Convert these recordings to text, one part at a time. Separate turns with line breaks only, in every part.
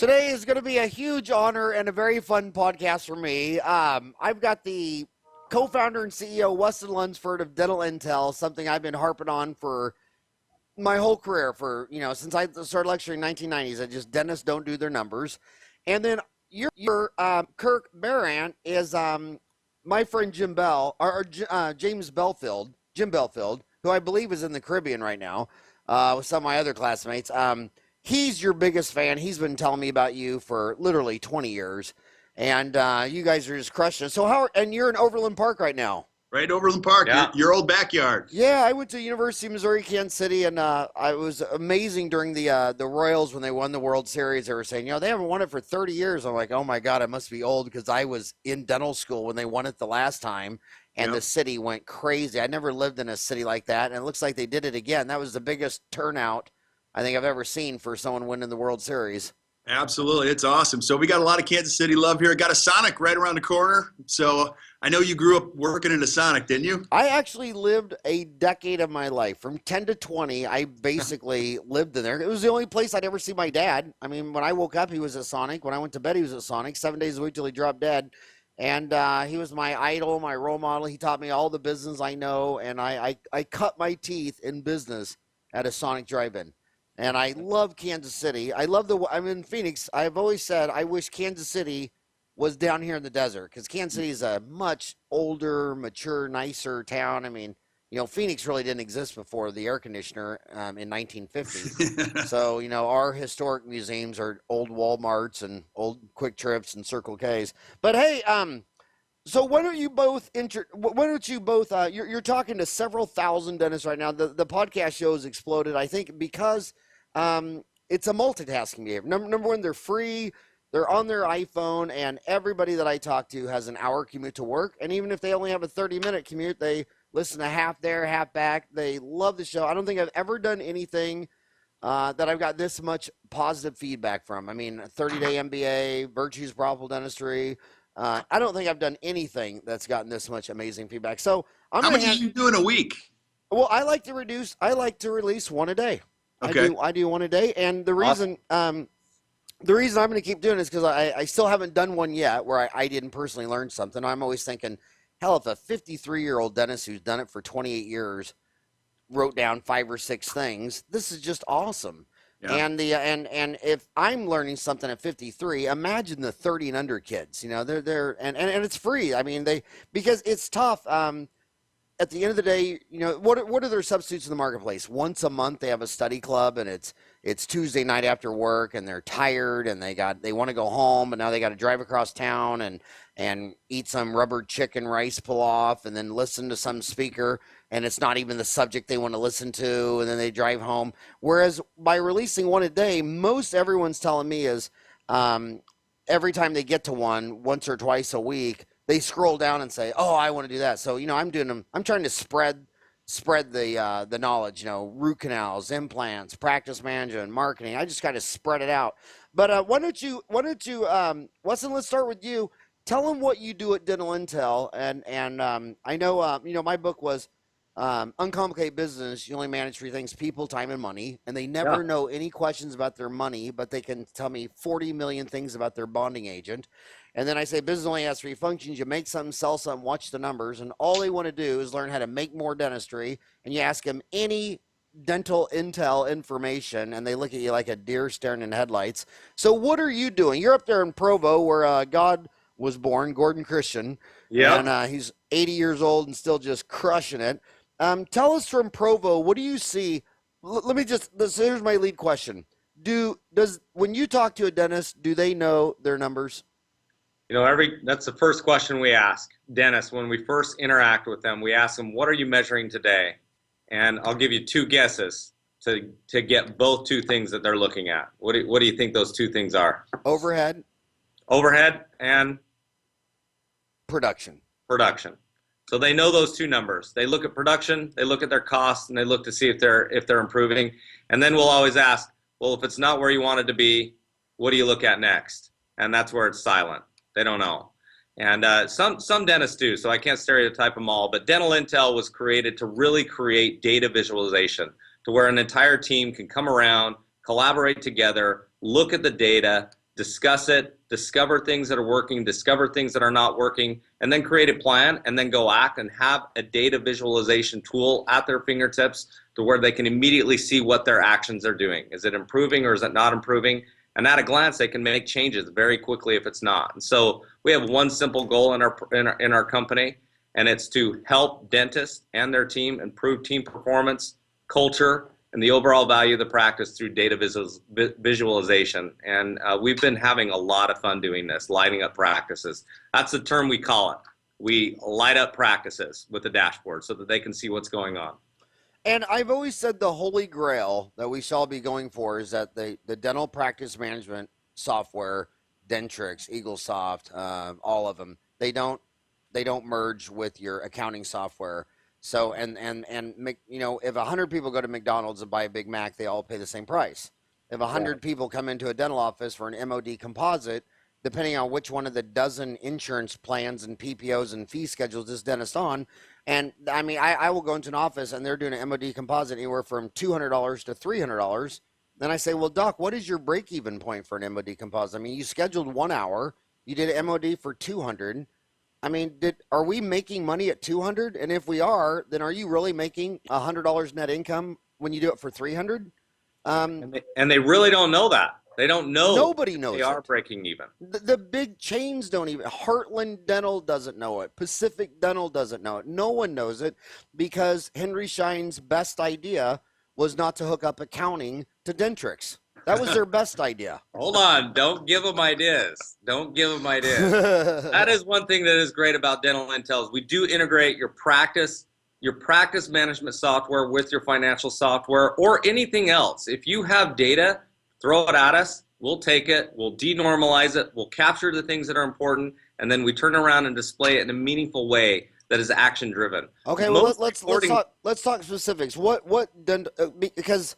Today is going to be a huge honor and a very fun podcast for me. I've got the co-founder and CEO, Weston Lunsford of Dental Intel, something I've been harping on for my whole career, since I started lecturing in the 1990s. I just, dentists don't do their numbers. And then your Kirk Behrendt is my friend Jim Belfield, who I believe is in the Caribbean right now with some of my other classmates. He's your biggest fan. He's been telling me about you for literally 20 years. And you guys are just crushing it. So and you're in Overland Park right now.
Right, Overland Park, yeah. your old backyard.
Yeah, I went to University of Missouri, Kansas City, and it was amazing during the Royals when they won the World Series. They were saying, they haven't won it for 30 years. I'm like, oh my God, I must be old because I was in dental school when they won it the last time, and the city went crazy. I never lived in a city like that, and it looks like they did it again. That was the biggest turnout I think I've ever seen for someone winning the World Series.
Absolutely. It's awesome. So we got a lot of Kansas City love here. Got a Sonic right around the corner. So I know you grew up working in a Sonic, didn't you?
I actually lived a decade of my life. From 10 to 20, I basically lived in there. It was the only place I'd ever see my dad. I mean, when I woke up, he was at Sonic. When I went to bed, he was at Sonic. 7 days a week till he dropped dead. And he was my idol, my role model. He taught me all the business I know. And I cut my teeth in business at a Sonic drive-in. And I love Kansas City. I'm in Phoenix. I've always said I wish Kansas City was down here in the desert because Kansas City is a much older, mature, nicer town. I mean, Phoenix really didn't exist before the air conditioner in 1950. So, our historic museums are old Walmarts and old Quick Trips and Circle K's. But hey, so why don't you both you're talking to several thousand dentists right now. The podcast show has exploded, I think, because it's a multitasking behavior. Number one, they're free. They're on their iPhone, and everybody that I talk to has an hour commute to work. And even if they only have a 30-minute commute, they listen to half there, half back. They love the show. I don't think I've ever done anything that I've got this much positive feedback from. I mean, a 30-day MBA, Virtues Profitable Dentistry. I don't think I've done anything that's gotten this much amazing feedback. So
how many do you do in a week?
Well, I like to release one a day.
Okay.
I do one a day, and the reason I'm going to keep doing it is because I still haven't done one yet where I didn't personally learn something. I'm always thinking, hell, if a 53-year-old dentist who's done it for 28 years wrote down 5 or 6 things, this is just awesome. Yeah. And if I'm learning something at 53, imagine the 30 and under kids. They're and it's free. I mean, because it's tough. At the end of the day, what are their substitutes in the marketplace? Once a month they have a study club, and it's Tuesday night after work, and they're tired, and they want to go home, but now they got to drive across town and eat some rubber chicken rice pilaf, and then listen to some speaker, and it's not even the subject they want to listen to, and then they drive home. Whereas by releasing one a day, most everyone's telling me is every time they get to one, once or twice a week, they scroll down and say, "Oh, I want to do that." So I'm trying to spread the knowledge. Root canals, implants, practice management, marketing. I just got to spread it out. But why don't you, Weston? Let's start with you. Tell them what you do at Dental Intel, and I know my book was Uncomplicated Business. You only manage 3 things: people, time, and money. And they never know any questions about their money, but they can tell me 40 million things about their bonding agent. And then I say business only has 3 functions. You make something, sell something, watch the numbers. And all they want to do is learn how to make more dentistry. And you ask them any Dental Intel information, and they look at you like a deer staring in headlights. So what are you doing? You're up there in Provo where God was born, Gordon Christian.
Yeah.
And he's 80 years old and still just crushing it. Tell us from Provo, what do you see? Here's my lead question. When you talk to a dentist, do they know their numbers?
That's the first question we ask dentists when we first interact with them. We ask them, what are you measuring today? And I'll give you 2 guesses to get both 2 things that they're looking at. What do you think those 2 things are?
Overhead
and
production.
So they know those 2 numbers. They look at production, they look at their costs, and they look to see if they're improving. And then we'll always ask, well, if it's not where you want it to be, what do you look at next? And that's where it's silent. They don't know. And some dentists do, so I can't stereotype them all. But Dental Intel was created to really create data visualization, to where an entire team can come around, collaborate together, look at the data, discuss it, discover things that are working, discover things that are not working, and then create a plan and then go act and have a data visualization tool at their fingertips to where they can immediately see what their actions are doing. Is it improving or is it not improving? And at a glance, they can make changes very quickly if it's not. And so we have one simple goal in our company, and it's to help dentists and their team improve team performance, culture, and the overall value of the practice through data visualization. And we've been having a lot of fun doing this, lighting up practices. That's the term we call it. We light up practices with the dashboard so that they can see what's going on.
And I've always said the holy grail that we shall be going for is that the dental practice management software, Dentrix, EagleSoft, all of them, they don't merge with your accounting software. So, and you know, if 100 people go to McDonald's and buy a Big Mac, they all pay the same price. If 100 people come into a dental office for an MOD composite, depending on which one of the dozen insurance plans and PPOs and fee schedules this dentist on, and I mean, I will go into an office and they're doing an MOD composite anywhere from $200 to $300. Then I say, well, Doc, what is your break-even point for an MOD composite? I mean, you scheduled 1 hour, you did an MOD for 200. I mean, are we making money at 200? And if we are, then are you really making $100 net income when you do it for 300?
And they really don't know that. They don't know.
Nobody knows
they are breaking even.
The big chains don't even. Heartland Dental doesn't know it. Pacific Dental doesn't know it. No one knows it because Henry Schein's best idea was not to hook up accounting to Dentrix. That was their best idea.
Hold on. Don't give them ideas. Don't give them ideas. That is one thing that is great about Dental Intel is we do integrate your practice management software with your financial software or anything else. If you have data, throw it at us. We'll take it. We'll denormalize it. We'll capture the things that are important, and then we turn around and display it in a meaningful way that is action driven.
Okay, well let's talk specifics. Because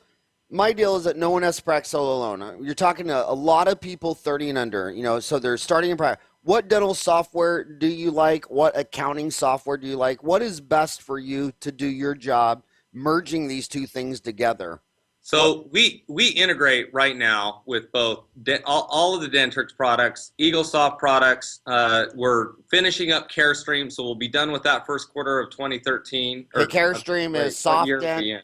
my deal is that no one has to practice all alone. You're talking to a lot of people 30 and under, you know, so they're starting in practice. What dental software do you like? What accounting software do you like? What is best for you to do your job merging these two things together?
So we integrate right now with both all of the Dentrix products, EagleSoft products. We're finishing up CareStream, so we'll be done with that first quarter of 2013.
The CareStream is SoftDent.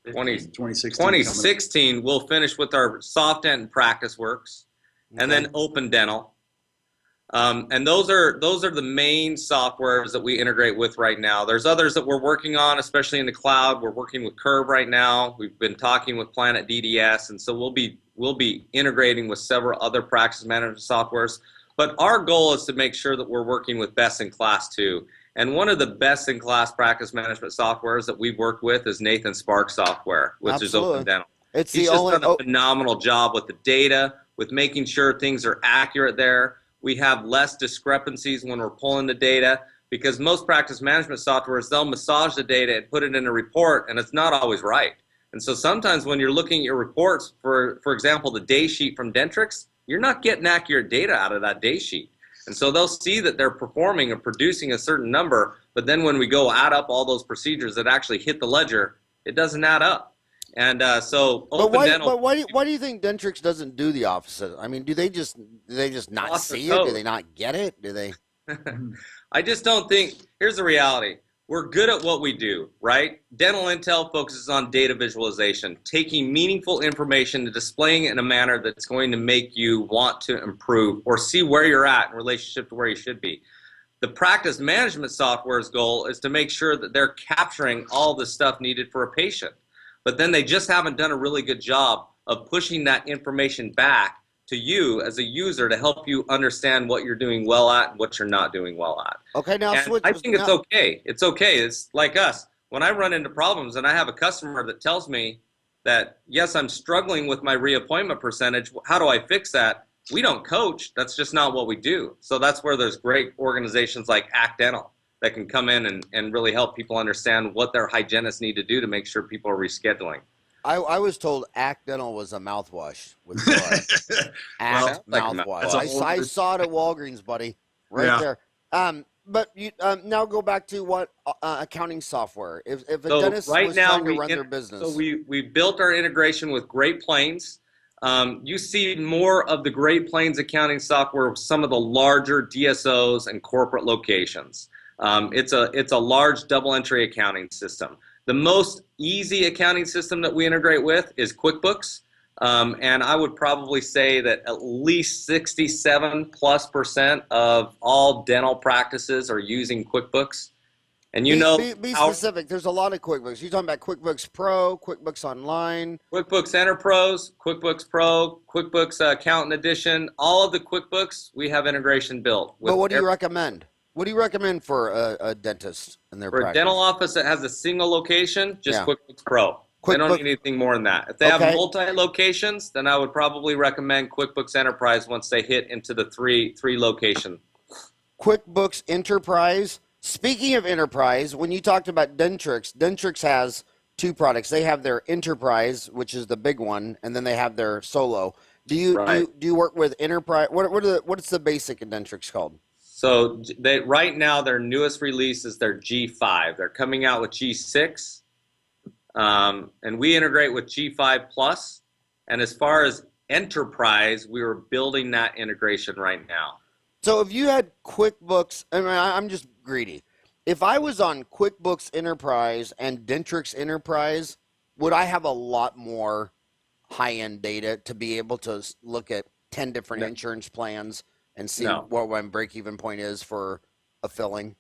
2016, we'll finish with our SoftDent and PracticeWorks, and then Open Dental. And those are the main softwares that we integrate with right now. There's others that we're working on, especially in the cloud. We're working with Curve right now. We've been talking with Planet DDS, and so we'll be integrating with several other practice management softwares. But our goal is to make sure that we're working with best in class too. And one of the best in class practice management softwares that we've worked with is Nathan Spark software, which is Open Dental. He's just done a phenomenal job with the data, with making sure things are accurate there. We have less discrepancies when we're pulling the data because most practice management softwares, they'll massage the data and put it in a report, and it's not always right. And so sometimes when you're looking at your reports, for example, the day sheet from Dentrix, you're not getting accurate data out of that day sheet. And so they'll see that they're performing and producing a certain number, but then when we go add up all those procedures that actually hit the ledger, it doesn't add up. And so Open Dental.
But why do you think Dentrix doesn't do the opposite? I mean, do they just not see it? Do they not get it? Do they?
I just don't think. Here's the reality. We're good at what we do, right? Dental Intel focuses on data visualization, taking meaningful information and displaying it in a manner that's going to make you want to improve or see where you're at in relationship to where you should be. The practice management software's goal is to make sure that they're capturing all the stuff needed for a patient. But then they just haven't done a really good job of pushing that information back to you as a user to help you understand what you're doing well at and what you're not doing well at.
Okay, now
and I think it's okay. It's okay. It's like us. When I run into problems and I have a customer that tells me that, yes, I'm struggling with my reappointment percentage, how do I fix that? We don't coach. That's just not what we do. So that's where there's great organizations like Act Dental that can come in and really help people understand what their hygienists need to do to make sure people are rescheduling.
I was told Act Dental was a mouthwash with blood. Act mouthwash. I saw it at Walgreens, buddy, there. But you now go back to what accounting software. If a dentist was trying to run their business.
So we built our integration with Great Plains. you see more of the Great Plains accounting software with some of the larger DSOs and corporate locations. It's a large double entry accounting system. The most easy accounting system that we integrate with is QuickBooks. And I would probably say that at least 67+% of all dental practices are using QuickBooks. And
be specific. There's a lot of QuickBooks. You're talking about QuickBooks Pro, QuickBooks Online,
QuickBooks Enterprise, QuickBooks Pro, QuickBooks Accountant Edition. All of the QuickBooks, we have integration built.
But what do you recommend? What do you recommend for a dentist in their practice?
For a dental office that has a single location, just QuickBooks Pro. They don't need anything more than that. If they have multi-locations, then I would probably recommend QuickBooks Enterprise once they hit into the three location.
QuickBooks Enterprise. Speaking of Enterprise, when you talked about Dentrix, Dentrix has two products. They have their Enterprise, which is the big one, and then they have their Solo. Do you work with Enterprise? What's the basic in Dentrix called?
So right now their newest release is their G5. They're coming out with G6, and we integrate with G5 Plus. And as far as Enterprise, we were building that integration right now.
So if you had QuickBooks, I mean, I'm just greedy. If I was on QuickBooks Enterprise and Dentrix Enterprise, would I have a lot more high-end data to be able to look at 10 different insurance plans and see what my break-even point is for a filling?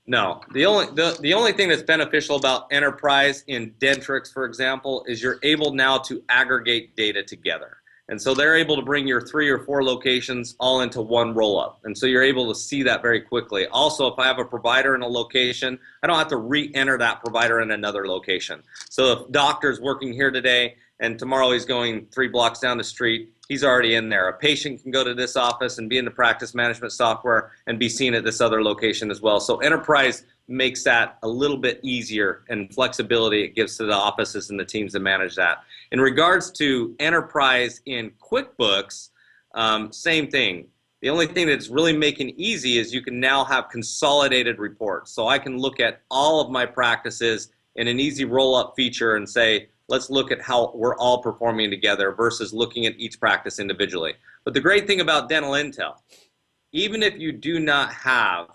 No. The only thing that's beneficial about Enterprise in Dentrix, for example, is you're able now to aggregate data together. And so they're able to bring your 3 or 4 locations all into one roll-up. And so you're able to see that very quickly. Also, if I have a provider in a location, I don't have to re-enter that provider in another location. So if doctor's working here today and tomorrow he's going 3 blocks down the street, he's already in there. A patient can go to this office and be in the practice management software and be seen at this other location as well. So Enterprise makes that a little bit easier, and flexibility it gives to the offices and the teams that manage that. In regards to Enterprise in QuickBooks, same thing. The only thing that's really making easy is you can now have consolidated reports. So I can look at all of my practices in an easy roll-up feature and say, let's look at how we're all performing together versus looking at each practice individually. But the great thing about Dental Intel, even if you do not have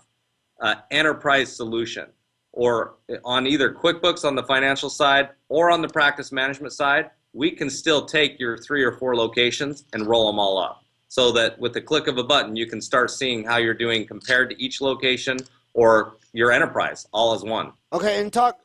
an enterprise solution, or on either QuickBooks on the financial side or on the practice management side, we can still take your 3 or 4 locations and roll them all up. So that with the click of a button, you can start seeing how you're doing compared to each location or your enterprise all as one.
Okay, and talk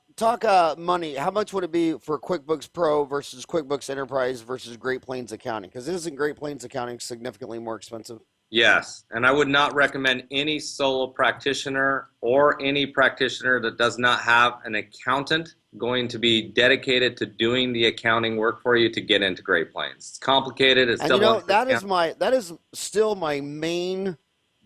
money. How much would it be for QuickBooks Pro versus QuickBooks Enterprise versus Great Plains Accounting? Because isn't Great Plains Accounting significantly more expensive?
Yes, and I would not recommend any solo practitioner or any practitioner that does not have an accountant going to be dedicated to doing the accounting work for you to get into Great Plains. It's complicated. It's double.
That is still my main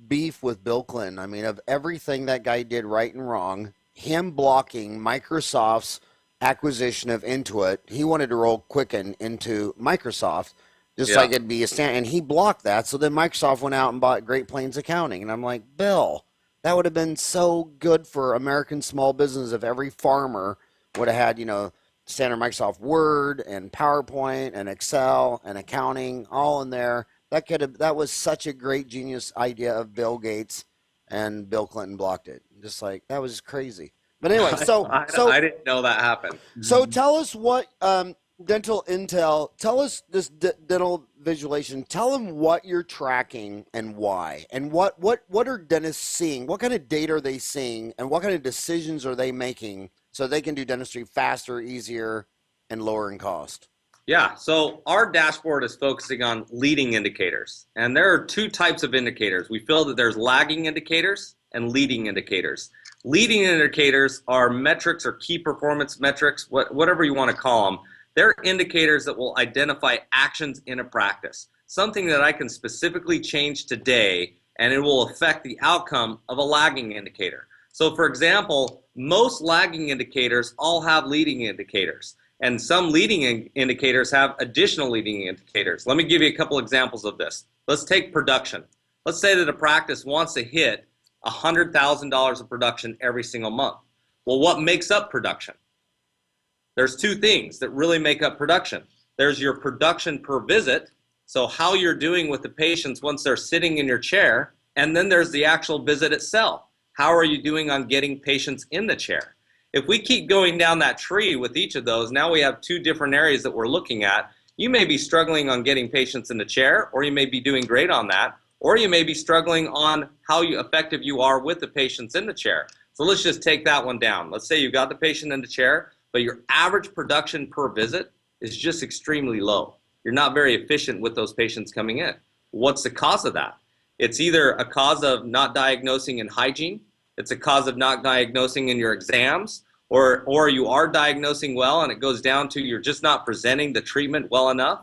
beef with Bill Clinton. I mean, of everything that guy did right and wrong, him blocking Microsoft's acquisition of Intuit, he wanted to roll Quicken into Microsoft. Just like it'd be a stand, and he blocked that. So then Microsoft went out and bought Great Plains Accounting, and I'm like, Bill, that would have been so good for American small business if every farmer would have had, standard Microsoft Word and PowerPoint and Excel and accounting all in there. That was such a great genius idea of Bill Gates, and Bill Clinton blocked it. Just like, that was crazy. But anyway,
I didn't know that happened.
So tell us what. Dental Intel, tell us this dental visualization. Tell them what you're tracking and why, and what are dentists seeing? What kind of data are they seeing, and what kind of decisions are they making so they can do dentistry faster, easier, and lower in cost?
Yeah, so our dashboard is focusing on leading indicators, and there are 2 types of indicators. We feel that there's lagging indicators and leading indicators. Leading indicators are metrics or key performance metrics, whatever you want to call them. They're indicators that will identify actions in a practice, something that I can specifically change today, and it will affect the outcome of a lagging indicator. So for example, most lagging indicators all have leading indicators, and some leading indicators have additional leading indicators. Let me give you a couple examples of this. Let's take production. Let's say that a practice wants to hit $100,000 of production every single month. Well, what makes up production? There's 2 things that really make up production. There's your production per visit, So how you're doing with the patients once they're sitting in your chair, and then there's the actual visit itself. How are you doing on getting patients in the chair? If we keep going down that tree with each of those, now we have two different areas that we're looking at. You may be struggling on getting patients in the chair, or you may be doing great on that, or you may be struggling on how effective you are with the patients in the chair. So let's just take that one down. Let's say you got the patient in the chair, but your average production per visit is just extremely low. You're not very efficient with those patients coming in. What's the cause of that? It's either a cause of not diagnosing in hygiene, it's a cause of not diagnosing in your exams, or you are diagnosing well and it goes down to you're just not presenting the treatment well enough,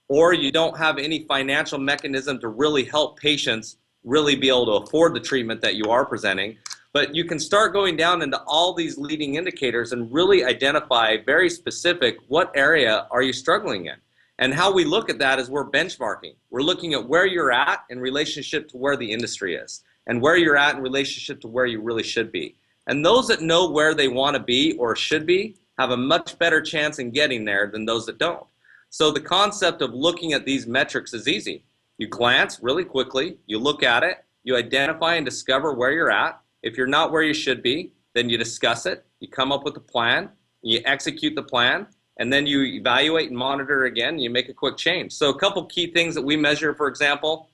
or you don't have any financial mechanism to really help patients really be able to afford the treatment that you are presenting. But you can start going down into all these leading indicators and really identify very specific what area are you struggling in. And how we look at that is we're benchmarking. We're looking at where you're at in relationship to where the industry is and where you're at in relationship to where you really should be. And those that know where they want to be or should be have a much better chance in getting there than those that don't. So the concept of looking at these metrics is easy. You glance really quickly, you look at it, you identify and discover where you're at. If you're not where you should be, then you discuss it, you come up with a plan, you execute the plan, and then you evaluate and monitor again, and you make a quick change. So a couple key things that we measure, for example,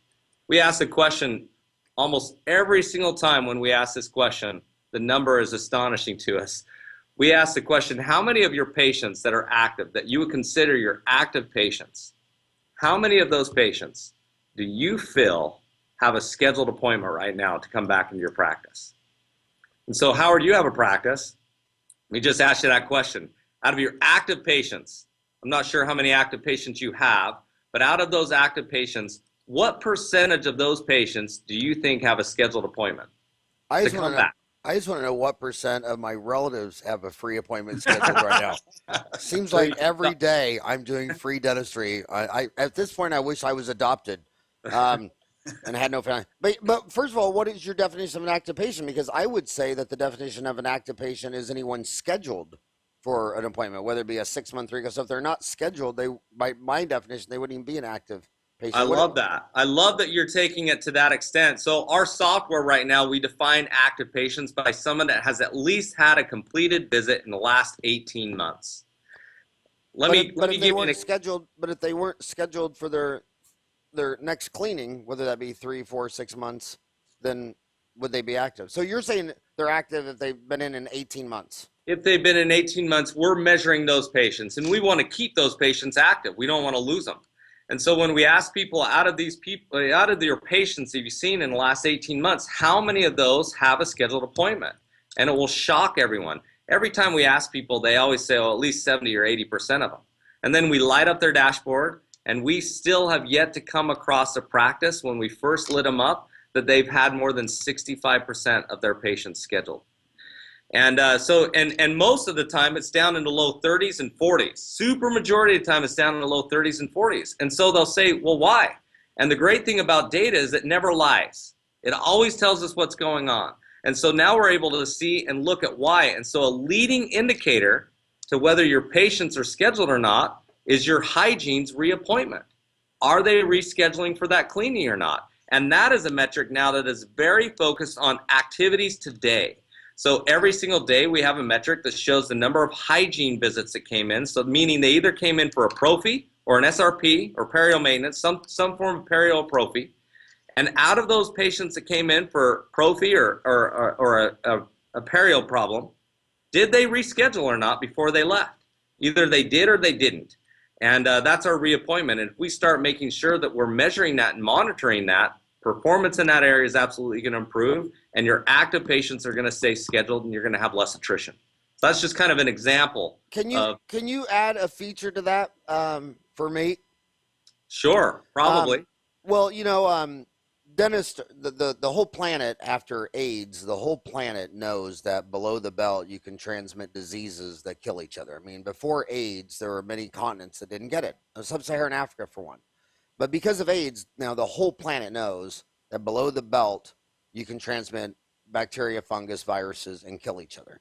we ask the question almost every single time when we ask this question, the number is astonishing to us. We ask the question, how many of your patients that are active, that you would consider your active patients, how many of those patients do you feel have a scheduled appointment right now to come back into your practice? And so, Howard, you have a practice. We just asked you that question. Out of your active patients, I'm not sure how many active patients you have, but out of those active patients, what percentage of those patients do you think have a scheduled appointment to come back?
I just want to know what percent of my relatives have a free appointment scheduled right now. Seems like every day I'm doing free dentistry. I at this point, I wish I was adopted. And had no family. But first of all, what is your definition of an active patient? Because I would say that the definition of an active patient is anyone scheduled for an appointment, whether it be a 6-month, 3. So if they're not scheduled, they, by my definition, they wouldn't even be an active patient.
I love that. I love that you're taking it to that extent. So our software right now, we define active patients by someone that has at least had a completed visit in the last 18 months. Let me give you an
scheduled. But if they weren't scheduled for their next cleaning, whether that be 3, 4, 6 months, then would they be active? So you're saying they're active if they've been in 18 months? If
they've been in 18 months, we're measuring those patients, and we want to keep those patients active. We don't want to lose them. And so when we ask people, out of your patients that you've seen in the last 18 months, how many of those have a scheduled appointment? And it will shock everyone. Every time we ask people, they always say, oh, at least 70 or 80% of them. And then we light up their dashboard, and we still have yet to come across a practice when we first lit them up that they've had more than 65% of their patients scheduled. And most of the time it's down in the low 30s and 40s. Super majority of the time it's down in the low 30s and 40s. And so they'll say, well, why? And the great thing about data is it never lies. It always tells us what's going on. And so now we're able to see and look at why. And so a leading indicator to whether your patients are scheduled or not is your hygiene's reappointment. Are they rescheduling for that cleaning or not? And that is a metric now that is very focused on activities today. So every single day we have a metric that shows the number of hygiene visits that came in. So meaning they either came in for a prophy or an SRP or perio maintenance, some form of perio or prophy. And out of those patients that came in for prophy or a perio problem, did they reschedule or not before they left? Either they did or they didn't. And that's our reappointment. And if we start making sure that we're measuring that and monitoring that, performance in that area is absolutely going to improve, and your active patients are going to stay scheduled, and you're going to have less attrition. So that's just kind of an example.
Can you add a feature to that for me?
Sure, probably.
Well, dentists, the whole planet after AIDS, the whole planet knows that below the belt you can transmit diseases that kill each other. I mean, before AIDS, there were many continents that didn't get it. Sub-Saharan Africa, for one. But because of AIDS, now the whole planet knows that below the belt, you can transmit bacteria, fungus, viruses, and kill each other.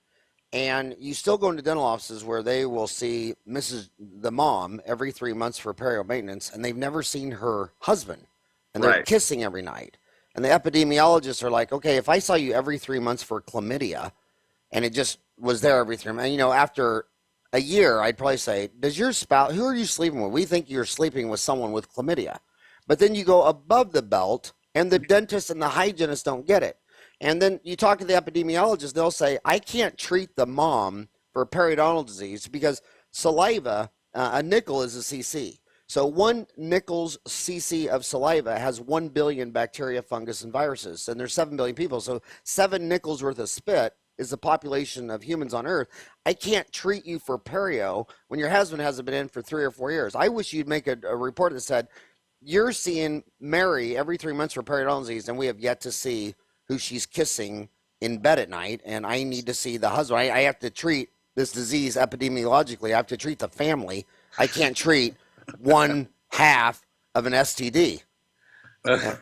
And you still go into dental offices where they will see the mom every 3 months for perio maintenance, and they've never seen her husband, and they're
Right.
kissing every night. And the epidemiologists are like, okay, if I saw you every 3 months for chlamydia, and it just was there every 3 months, after a year, I'd probably say, does your spouse, who are you sleeping with? We think you're sleeping with someone with chlamydia. But then you go above the belt, and the dentist and the hygienist don't get it. And then you talk to the epidemiologist, they'll say, I can't treat the mom for periodontal disease because saliva, a nickel is a cc. So 1 nickel's cc of saliva has 1 billion bacteria, fungus, and viruses. And there's 7 billion people. So 7 nickels worth of spit is the population of humans on Earth. I can't treat you for perio when your husband hasn't been in for 3 or 4 years. I wish you'd make a report that said, you're seeing Mary every 3 months for periodontal disease, and we have yet to see who she's kissing in bed at night, and I need to see the husband. I have to treat this disease epidemiologically. I have to treat the family. I can't treat 1/2 of an STD.
I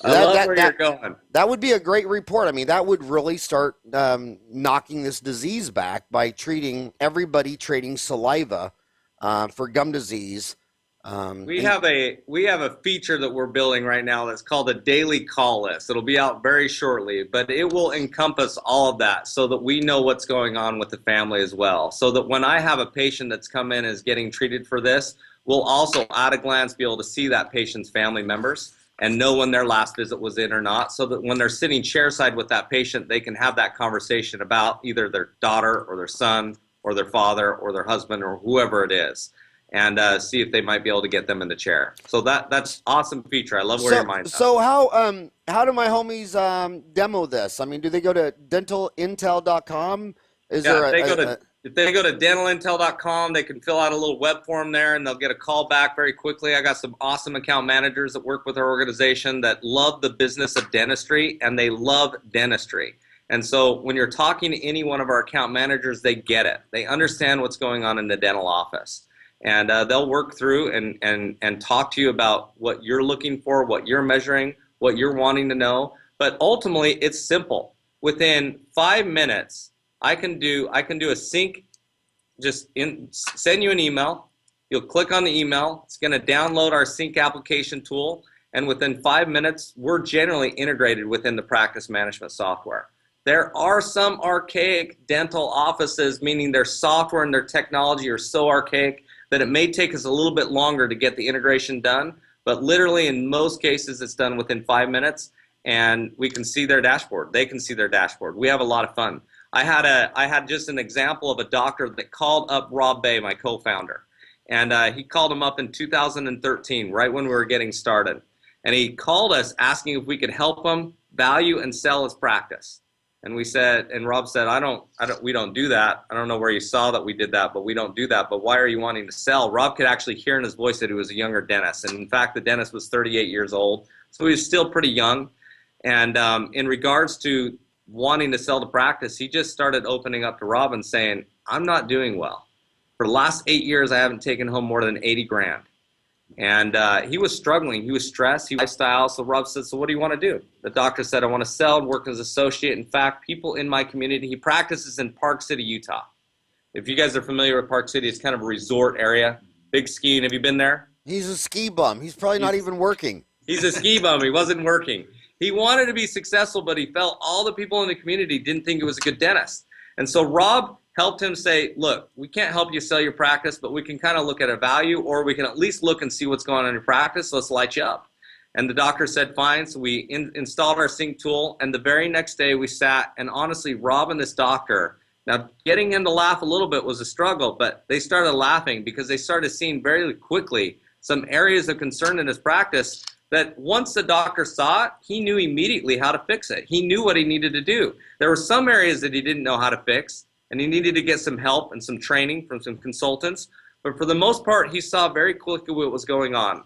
love where you're going.
That would be a great report. I mean, that would really start knocking this disease back by treating everybody saliva for gum disease.
We have a feature that we're building right now that's called a daily call list. It'll be out very shortly, but it will encompass all of that so that we know what's going on with the family as well. So that when I have a patient that's come in and is getting treated for this, we'll also at a glance be able to see that patient's family members and know when their last visit was in or not, so that when they're sitting chairside with that patient, they can have that conversation about either their daughter or their son or their father or their husband or whoever it is, and see if they might be able to get them in the chair. So that's awesome feature. I love where your mind's at.
So how do my homies demo this? I mean, do they go to dentalintel.com? Is
Yeah,
there
if they go to dentalintel.com, they can fill out a little web form there, and they'll get a call back very quickly. I got some awesome account managers that work with our organization that love the business of dentistry, and they love dentistry. And so when you're talking to any one of our account managers, they get it. They understand what's going on in the dental office. And they'll work through and talk to you about what you're looking for, what you're measuring, what you're wanting to know. But ultimately, it's simple. Within 5 minutes, I can do a sync. Send you an email. You'll click on the email. It's going to download our sync application tool. And within 5 minutes, we're generally integrated within the practice management software. There are some archaic dental offices, meaning their software and their technology are so archaic that it may take us a little bit longer to get the integration done, but literally in most cases it's done within 5 minutes, and we can see their dashboard. They can see their dashboard. We have a lot of fun. I had just an example of a doctor that called up Rob Bay, my co-founder, and he called him up in 2013, right when we were getting started, and he called us asking if we could help him value and sell his practice. And we said, and Rob said, we don't do that. I don't know where you saw that we did that, but we don't do that. But why are you wanting to sell? Rob could actually hear in his voice that he was a younger dentist. And in fact, the dentist was 38 years old. So he was still pretty young. And in regards to wanting to sell the practice, he just started opening up to Rob and saying, I'm not doing well. For the last 8 years, I haven't taken home more than 80 grand. And he was struggling. He was stressed. He was lifestyle. So Rob said, so what do you want to do? The doctor said, I want to sell and work as an associate. In fact, people in my community, he practices in Park City, Utah. If you guys are familiar with Park City, it's kind of a resort area. Big skiing. Have you been there?
He's a ski bum. He's probably not even working.
He's a ski bum. He wasn't working. He wanted to be successful, but he felt all the people in the community didn't think he was a good dentist. And so Rob helped him say, look, we can't help you sell your practice, but we can kind of look at a value, or we can at least look and see what's going on in your practice. Let's light you up. And the doctor said, fine. So we installed our sync tool. And the very next day we sat, and honestly, Rob and this doctor, now getting him to laugh a little bit was a struggle, but they started laughing because they started seeing very quickly some areas of concern in his practice that once the doctor saw it, he knew immediately how to fix it. He knew what he needed to do. There were some areas that he didn't know how to fix, and he needed to get some help and some training from some consultants. But for the most part, he saw very quickly what was going on.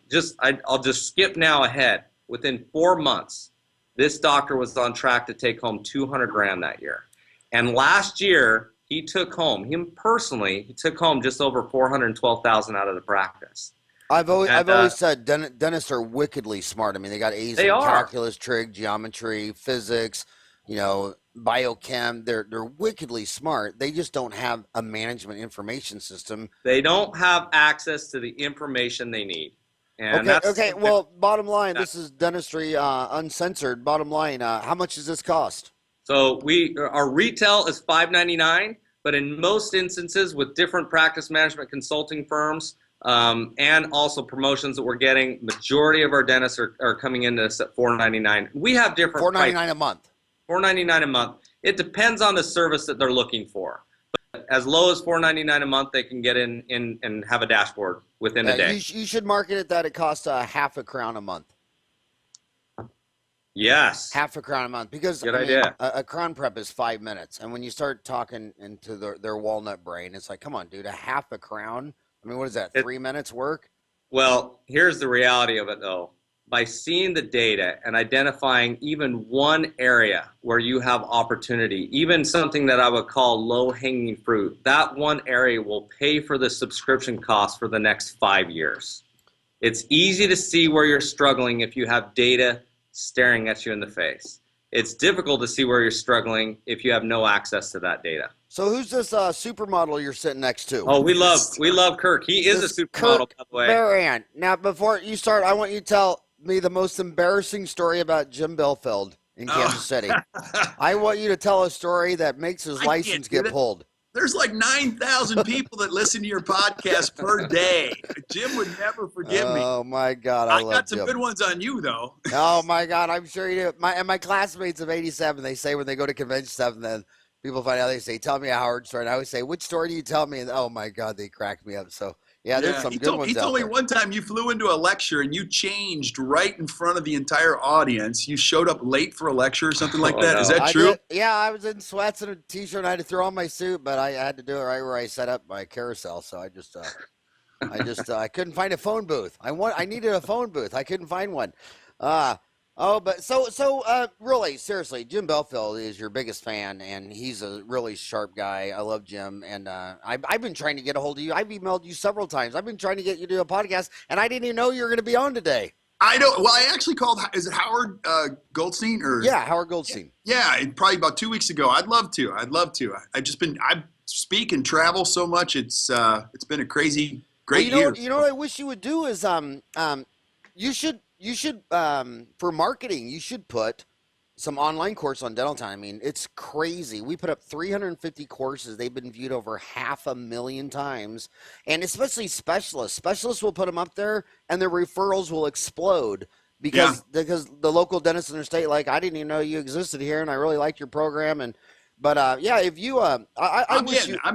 I'll just skip now ahead. Within 4 months, this doctor was on track to take home 200 grand that year. And last year, he took home just over 412,000 out of the practice.
I've always said dentists are wickedly smart. I mean, they got A's in calculus, trig, geometry, physics, biochem. They're wickedly smart. They just don't have a management information system.
They don't have access to the information they need. And
Okay. Well, bottom line, this is Dentistry Uncensored. Bottom line, how much does this cost?
So our retail is $5.99, but in most instances with different practice management consulting firms and also promotions that we're getting, majority of our dentists are coming into this at $4.99. We have different
$4.99 a month.
$4.99 a month. It depends on the service that they're looking for. But as low as $4.99 a month, they can get in and have a dashboard within a day.
You should market it that it costs half a crown a month.
Yes.
Half a crown a month, because
Good idea.
A crown prep is 5 minutes, and when you start talking into their walnut brain, it's like, come on, dude, a half a crown. I mean, what is that? 3 minutes work?
Well, here's the reality of it, though. By seeing the data and identifying even one area where you have opportunity, even something that I would call low-hanging fruit, that one area will pay for the subscription cost for the next 5 years. It's easy to see where you're struggling if you have data staring at you in the face. It's difficult to see where you're struggling if you have no access to that data.
So who's this supermodel you're sitting next to?
Oh, we love Kirk. He is a supermodel, by the way.
Behrendt. Now, before you start, I want you to tell me the most embarrassing story about Jim Belfeld in Kansas City. I want you to tell a story that makes his license get pulled.
There's like 9,000 people that listen to your podcast per day. Jim would never forgive me.
Oh, my God.
I got some good ones on you, though.
Oh, my God. I'm sure you do. My classmates of 87, they say when they go to convention stuff, and then people find out, they say, tell me a Howard story. And I always say, which story do you tell me? And oh, my God, they cracked me up. So, yeah, there's some good ones.
He told me one time you flew into a lecture and you changed right in front of the entire audience. You showed up late for a lecture or something like that. No. Is that true?
Yeah, I was in sweats and a t-shirt, and I had to throw on my suit, but I had to do it right where I set up my carousel. So I just I couldn't find a phone booth. I needed a phone booth. I couldn't find one. But really, seriously, Jim Belfeld is your biggest fan, and he's a really sharp guy. I love Jim, and I've been trying to get a hold of you. I've emailed you several times. I've been trying to get you to do a podcast, and I didn't even know you were going to be on today.
I don't. Well, I actually called. Is it Howard Goldstein or?
Yeah, Howard Goldstein.
Yeah, probably about 2 weeks ago. I'd love to. I speak and travel so much. It's been a crazy, great year.
You know what I wish you would do is you should for marketing, you should put some online course on Dental Time. I mean, it's crazy. We put up 350 courses. They've been viewed over 500,000 times, and especially specialists. Specialists will put them up there, and their referrals will explode because the local dentists in their state, like, I didn't even know you existed here, and I really liked your program. If you,
I'm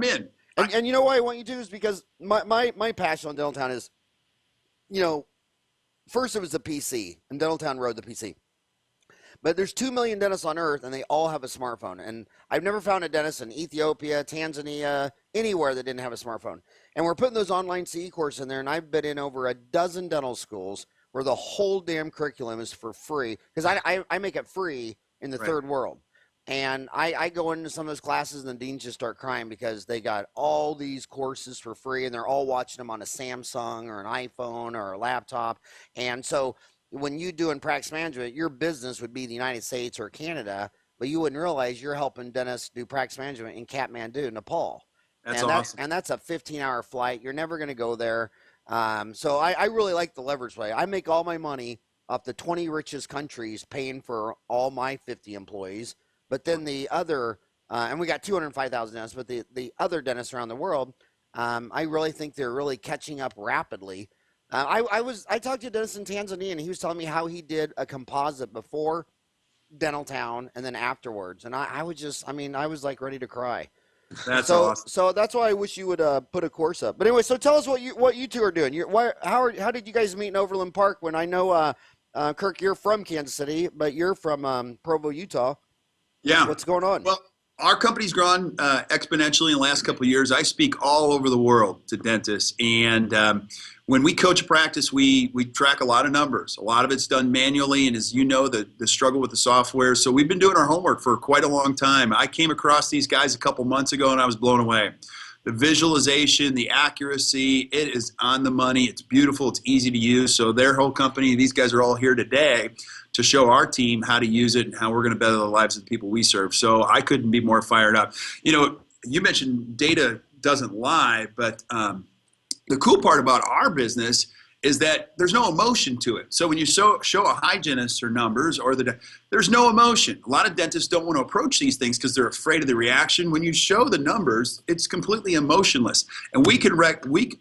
in.
And you know why I want you to is because my passion on Dental Town is, first, it was the PC, and Dentaltown rode the PC. But there's 2 million dentists on Earth, and they all have a smartphone. And I've never found a dentist in Ethiopia, Tanzania, anywhere that didn't have a smartphone. And we're putting those online CE courses in there, and I've been in over a dozen dental schools where the whole damn curriculum is for free. Because I make it free in the third world. And I go into some of those classes, and the deans just start crying because they got all these courses for free, and they're all watching them on a Samsung or an iPhone or a laptop. And so when you do in practice management, your business would be the United States or Canada, but you wouldn't realize you're helping dentists do practice management in Kathmandu, Nepal.
That's awesome.
And that's a 15-hour flight. You're never going to go there. So I really like the leverage way. I make all my money off the 20 richest countries paying for all my 50 employees. But then the other, and we got 205,000 dentists, but the other dentists around the world, I really think they're really catching up rapidly. I talked to a dentist in Tanzania, and he was telling me how he did a composite before Dental Town and then afterwards. And I was like ready to cry.
That's awesome.
So that's why I wish you would put a course up. But anyway, so tell us what you two are doing. How did you guys meet in Overland Park? When I know, Kirk, you're from Kansas City, but you're from Provo, Utah.
Yeah.
What's going on?
Well, our company's grown exponentially in the last couple of years. I speak all over the world to dentists. And when we coach a practice, we track a lot of numbers. A lot of it's done manually. And as you know, the struggle with the software. So we've been doing our homework for quite a long time. I came across these guys a couple months ago, and I was blown away. The visualization, the accuracy, it is on the money. It's beautiful. It's easy to use. So their whole company, these guys are all here today to show our team how to use it and how we're going to better the lives of the people we serve. So I couldn't be more fired up. You know, you mentioned data doesn't lie, but the cool part about our business is that there's no emotion to it. So when you show a hygienist or numbers there's no emotion. A lot of dentists don't want to approach these things because they're afraid of the reaction. When you show the numbers, it's completely emotionless. And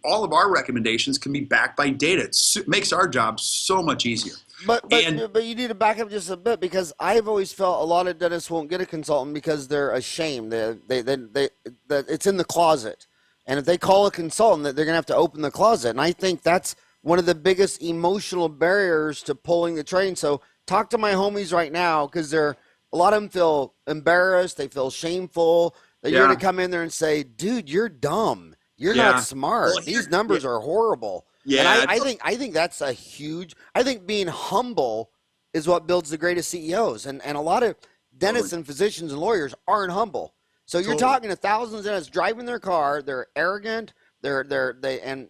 all of our recommendations can be backed by data. It makes our job so much easier.
But you need to back up just a bit, because I've always felt a lot of dentists won't get a consultant because they're ashamed. It's in the closet. And if they call a consultant, they're going to have to open the closet. And I think that's one of the biggest emotional barriers to pulling the train. So talk to my homies right now, because a lot of them feel embarrassed. They feel shameful that you're going to come in there and say, dude, you're dumb. You're not smart.
Well,
these numbers are horrible.
Yeah.
And I think that's I think being humble is what builds the greatest CEOs. And a lot of dentists and physicians and lawyers aren't humble. So you're talking to thousands of dentists driving their car. They're arrogant. And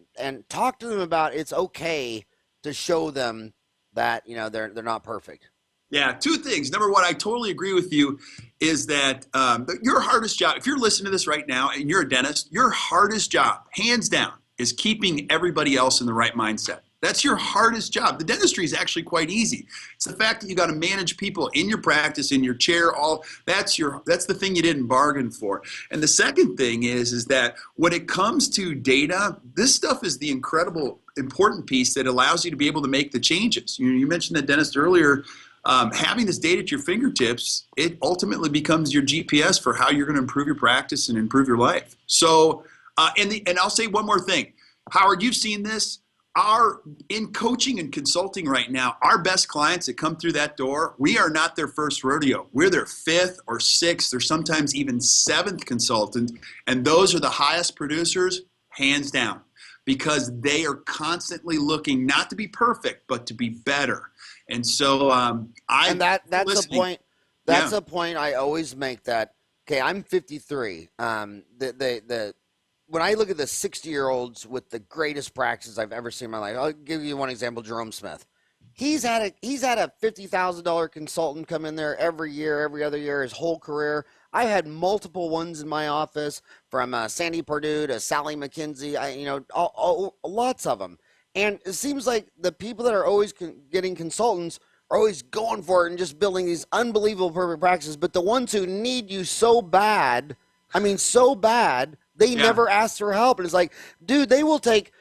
talk to them about it's okay to show them that, you know, they're not perfect.
Yeah, two things. Number one, I totally agree with you, is that your hardest job, if you're listening to this right now and you're a dentist, your hardest job, hands down, is keeping everybody else in the right mindset. That's your hardest job. The dentistry is actually quite easy. It's the fact that you got to manage people in your practice, in your chair, that's the thing you didn't bargain for. And the second thing is that when it comes to data, this stuff is the incredible important piece that allows you to be able to make the changes. You mentioned that dentist earlier. Having this data at your fingertips, it ultimately becomes your GPS for how you're going to improve your practice and improve your life. So, and I'll say one more thing. Howard, you've seen this. In coaching and consulting right now, our best clients that come through that door, we are not their first rodeo. We're their fifth or sixth or sometimes even seventh consultant. And those are the highest producers, hands down, because they are constantly looking not to be perfect, but to be better. And so that's
a point. That's a point I always make. That okay, I'm 53. When I look at the 60-year-olds with the greatest practices I've ever seen in my life, I'll give you one example. Jerome Smith. He's had a $50,000 consultant come in there every year, every other year, his whole career. I had multiple ones in my office, from Sandy Perdue to Sally McKenzie. Lots of them. And it seems like the people that are always getting consultants are always going for it and just building these unbelievable perfect practices. But the ones who need you so bad, they never ask for help. And it's like, dude, they will take,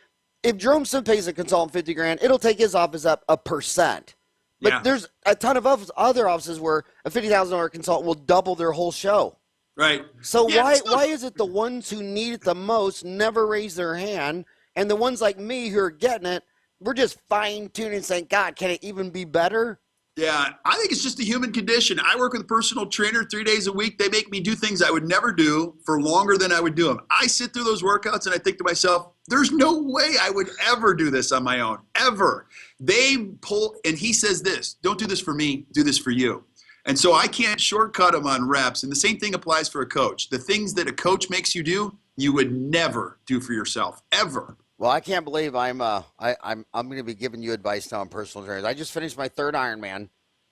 if Jerome Smith pays a consultant $50,000, it'll take his office up 1%. But there's a ton of other offices where a $50,000 consultant will double their whole show.
Right.
So why is it the ones who need it the most never raise their hand, and the ones like me who are getting it, we're just fine-tuning and saying, God, can it even be better?
Yeah, I think it's just a human condition. I work with a personal trainer 3 days a week. They make me do things I would never do for longer than I would do them. I sit through those workouts and I think to myself, there's no way I would ever do this on my own, ever. They pull, and he says this, don't do this for me, do this for you. And so I can't shortcut them on reps. And the same thing applies for a coach. The things that a coach makes you do, you would never do for yourself, ever.
Well, I can't believe I'm going to be giving you advice now on personal trainers. I just finished my third Ironman.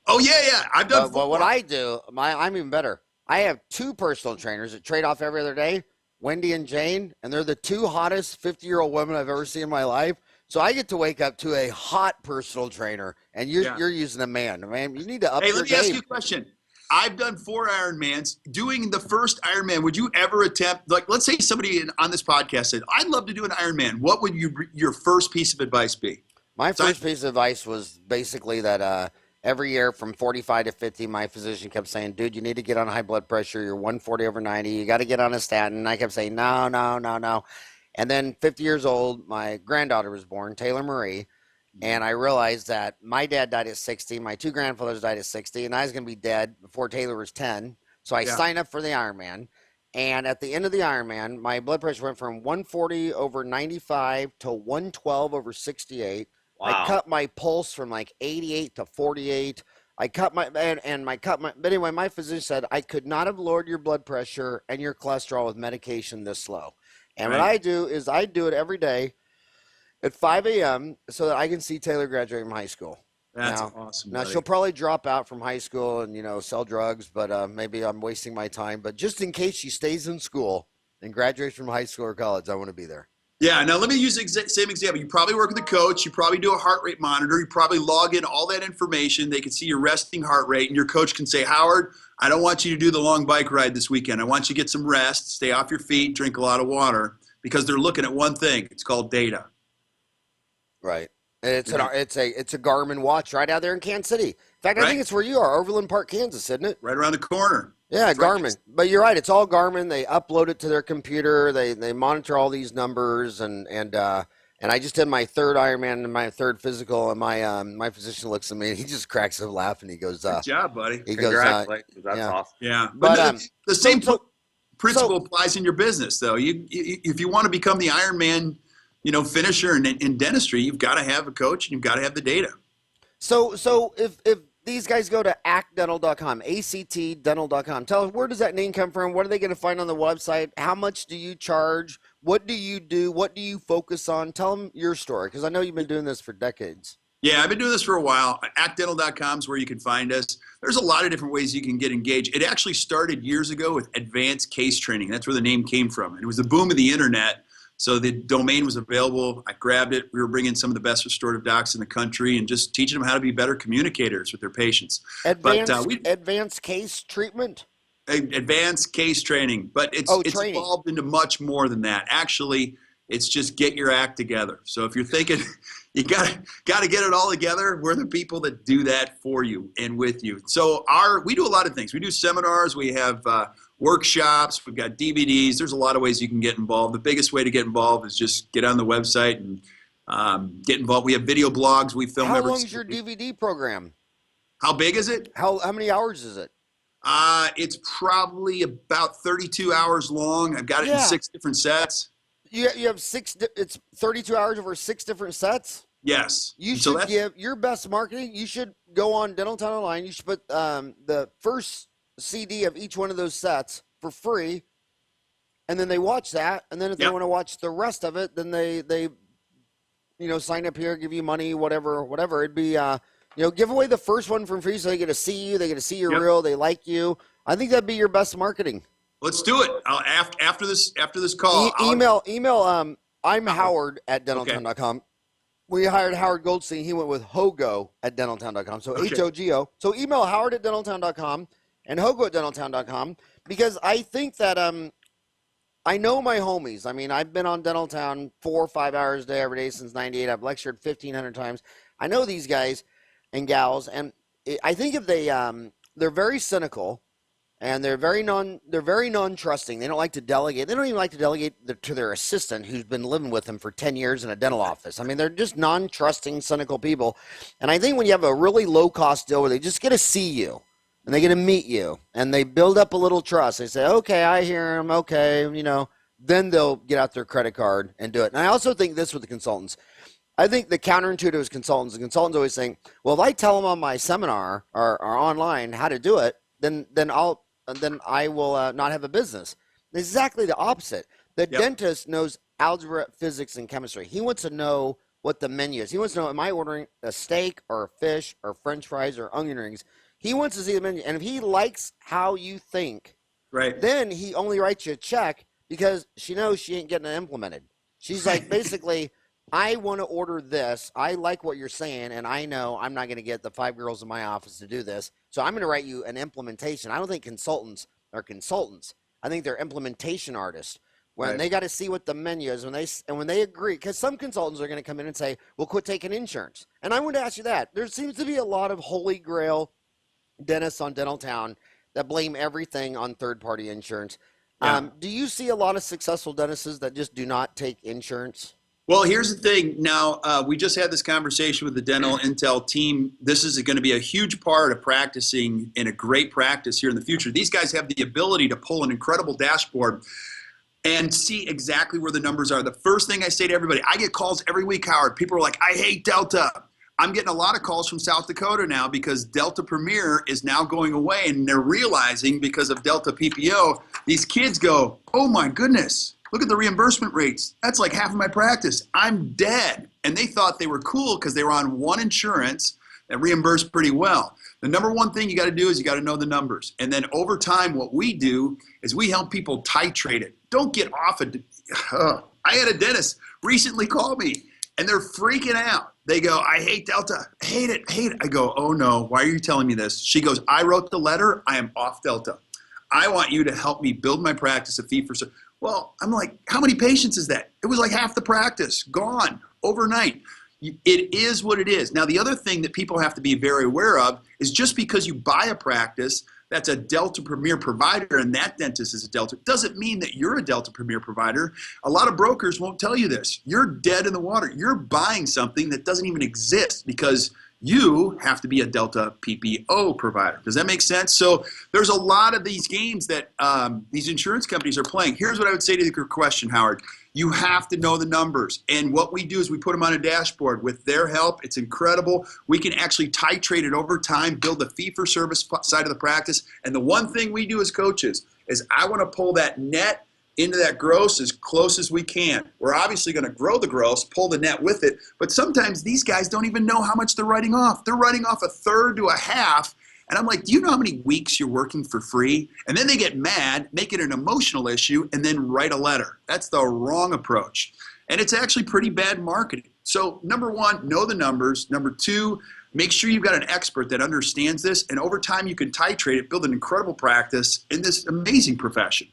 Oh yeah, I've done.
But what I do, I'm even better. I have two personal trainers that trade off every other day, Wendy and Jane, and they're the two hottest 50-year-old women I've ever seen in my life. So I get to wake up to a hot personal trainer, and you're using a man. Man, you need to up your game.
Hey, let me ask you a question. I've done 4 Ironmans. Doing the first Ironman, would you ever attempt, like, let's say somebody on this podcast said, I'd love to do an Ironman. What would your first piece of advice be?
My first piece of advice was basically that every year from 45 to 50, my physician kept saying, dude, you need to get on high blood pressure. You're 140/90. You got to get on a statin. And I kept saying, no. And then 50 years old, my granddaughter was born, Taylor Marie. And I realized that my dad died at 60. My 2 grandfathers died at 60. And I was going to be dead before Taylor was 10. So I signed up for the Ironman. And at the end of the Ironman, my blood pressure went from 140/95 to 112/68. Wow. I cut my pulse from like 88 to 48. But anyway, my physician said I could not have lowered your blood pressure and your cholesterol with medication this slow. And what I do is I do it every day at 5 a.m. so that I can see Taylor graduate from high school.
That's
Now,
awesome,
now
buddy.
she'll probably drop out from high school and sell drugs, but maybe I'm wasting my time. But just in case she stays in school and graduates from high school or college, I want to be there.
Yeah, now let me use the same example. You probably work with a coach. You probably do a heart rate monitor. You probably log in all that information. They can see your resting heart rate, and your coach can say, Howard, I don't want you to do the long bike ride this weekend. I want you to get some rest, stay off your feet, drink a lot of water, because they're looking at one thing. It's called data.
Right. And it's a Garmin watch right out there in Kansas City. In fact, I
Right.
think it's where you are, Overland Park, Kansas, isn't it?
Right around the corner.
Yeah,
That's right.
Garmin. But you're right. It's all Garmin. They upload it to their computer. They monitor all these numbers, and I just did my third Ironman and my third physical, and my physician looks at me and he just cracks up laughing. He goes,
Good job, buddy.
he goes,
Congratulations. That's
yeah.
awesome.
Yeah,
But
the same
so-
principle applies in your business, though. If you want to become the Ironman, finisher in dentistry, you've got to have a coach and you've got to have the data.
So if these guys go to actdental.com, actdental.com, tell us, where does that name come from? What are they going to find on the website? How much do you charge? What do you do? What do you focus on? Tell them your story, because I know you've been doing this for decades.
Yeah, I've been doing this for a while. Actdental.com is where you can find us. There's a lot of different ways you can get engaged. It actually started years ago with advanced case training. That's where the name came from. And it was the boom of the internet. So the domain was available. I grabbed it. We were bringing some of the best restorative docs in the country and just teaching them how to be better communicators with their patients.
Advanced case treatment?
Advanced case training, but it's
training.
evolved into much more than that. Actually, it's just get your act together. So if you're thinking you gotta get it all together, we're the people that do that for you and with you. So we do a lot of things. We do seminars. We have workshops. We've got DVDs. There's a lot of ways you can get involved. The biggest way to get involved is just get on the website and get involved. We have video blogs. We film.
How long is your DVD program?
How big is it?
How many hours is it?
It's probably about 32 hours long. I've got it in 6 different sets.
You have it's 32 hours over 6 different sets?
Yes.
You should give your best marketing. You should go on Dental Town Online. You should put the first CD of each one of those sets for free, and then they watch that. And then if they want to watch the rest of it, then they sign up here, give you money, whatever. It'd be give away the first one for free so they get to see you, they get to see your reel, they like you. I think that'd be your best marketing.
Let's do it. After this call.
Email. I'm Howard at dentaltown.com. We hired Howard Goldstein. He went with Hogo at dentaltown.com. So Hogo. So email Howard at dentaltown.com and Hogo at dentaltown.com, because I think that I know my homies. I mean, I've been on Dentaltown 4 or 5 hours a day every day since '98. I've lectured 1,500 times. I know these guys and gals, and I think if they're very cynical. And they're very non-trusting. They don't like to delegate. They don't even like to delegate to their assistant who's been living with them for 10 years in a dental office. I mean, they're just non-trusting, cynical people. And I think when you have a really low-cost deal where they just get to see you and they get to meet you and they build up a little trust, they say, okay, I hear them, okay, then they'll get out their credit card and do it. And I also think this with the consultants. I think the counterintuitive is consultants. The consultants always saying, well, if I tell them on my seminar or online how to do it, then I will not have a business. Exactly the opposite. The dentist knows algebra, physics, and chemistry. He wants to know what the menu is. He wants to know, am I ordering a steak or a fish or French fries or onion rings? He wants to see the menu. And if he likes how you think, then he only writes you a check because she knows she ain't getting it implemented. She's like, basically, I want to order this. I like what you're saying, and I know I'm not going to get the 5 girls in my office to do this. So I'm going to write you an implementation. I don't think consultants are consultants. I think they're implementation artists. When they got to see what the menu is, when they agree, because some consultants are going to come in and say, well, quit taking insurance. And I want to ask you that. There seems to be a lot of holy grail dentists on Dental Town that blame everything on third-party insurance. Do you see a lot of successful dentists that just do not take insurance?
Well, here's the thing. Now, we just had this conversation with the Dental Intel team. This is going to be a huge part of practicing in a great practice here in the future. These guys have the ability to pull an incredible dashboard and see exactly where the numbers are. The first thing I say to everybody, I get calls every week, Howard. People are like, I hate Delta. I'm getting a lot of calls from South Dakota now because Delta Premier is now going away, and they're realizing because of Delta PPO, these kids go, oh my goodness. Look at the reimbursement rates. That's like half of my practice. I'm dead. And they thought they were cool because they were on one insurance. that reimburse pretty well. The number one thing you got to do is you got to know the numbers. And then over time, what we do is we help people titrate it. Don't get off it. I had a dentist recently call me and they're freaking out. They go, I hate Delta. I hate it. I go, oh no, why are you telling me this? She goes, I wrote the letter. I am off Delta. I want you to help me build my practice of fee-for-service. Well, I'm like, how many patients is that? It was like half the practice, gone overnight. It is what it is. Now, the other thing that people have to be very aware of is just because you buy a practice that's a Delta Premier provider and that dentist is a Delta, doesn't mean that you're a Delta Premier provider. A lot of brokers won't tell you this. You're dead in the water. You're buying something that doesn't even exist because you have to be a Delta PPO provider. Does that make sense? So there's a lot of these games that these insurance companies are playing. Here's what I would say to your question, Howard. You have to know the numbers. And what we do is we put them on a dashboard. With their help, it's incredible. We can actually titrate it over time, build the fee-for-service side of the practice. And the one thing we do as coaches is I want to pull that net into that gross as close as we can. We're obviously going to grow the gross, pull the net with it, but sometimes these guys don't even know how much they're writing off. They're writing off a third to a half, and I'm like, do you know how many weeks you're working for free? And then they get mad, make it an emotional issue, and then write a letter. That's the wrong approach. And it's actually pretty bad marketing. So number one, know the numbers. Number two, make sure you've got an expert that understands this, and over time you can titrate it, build an incredible practice in this amazing profession.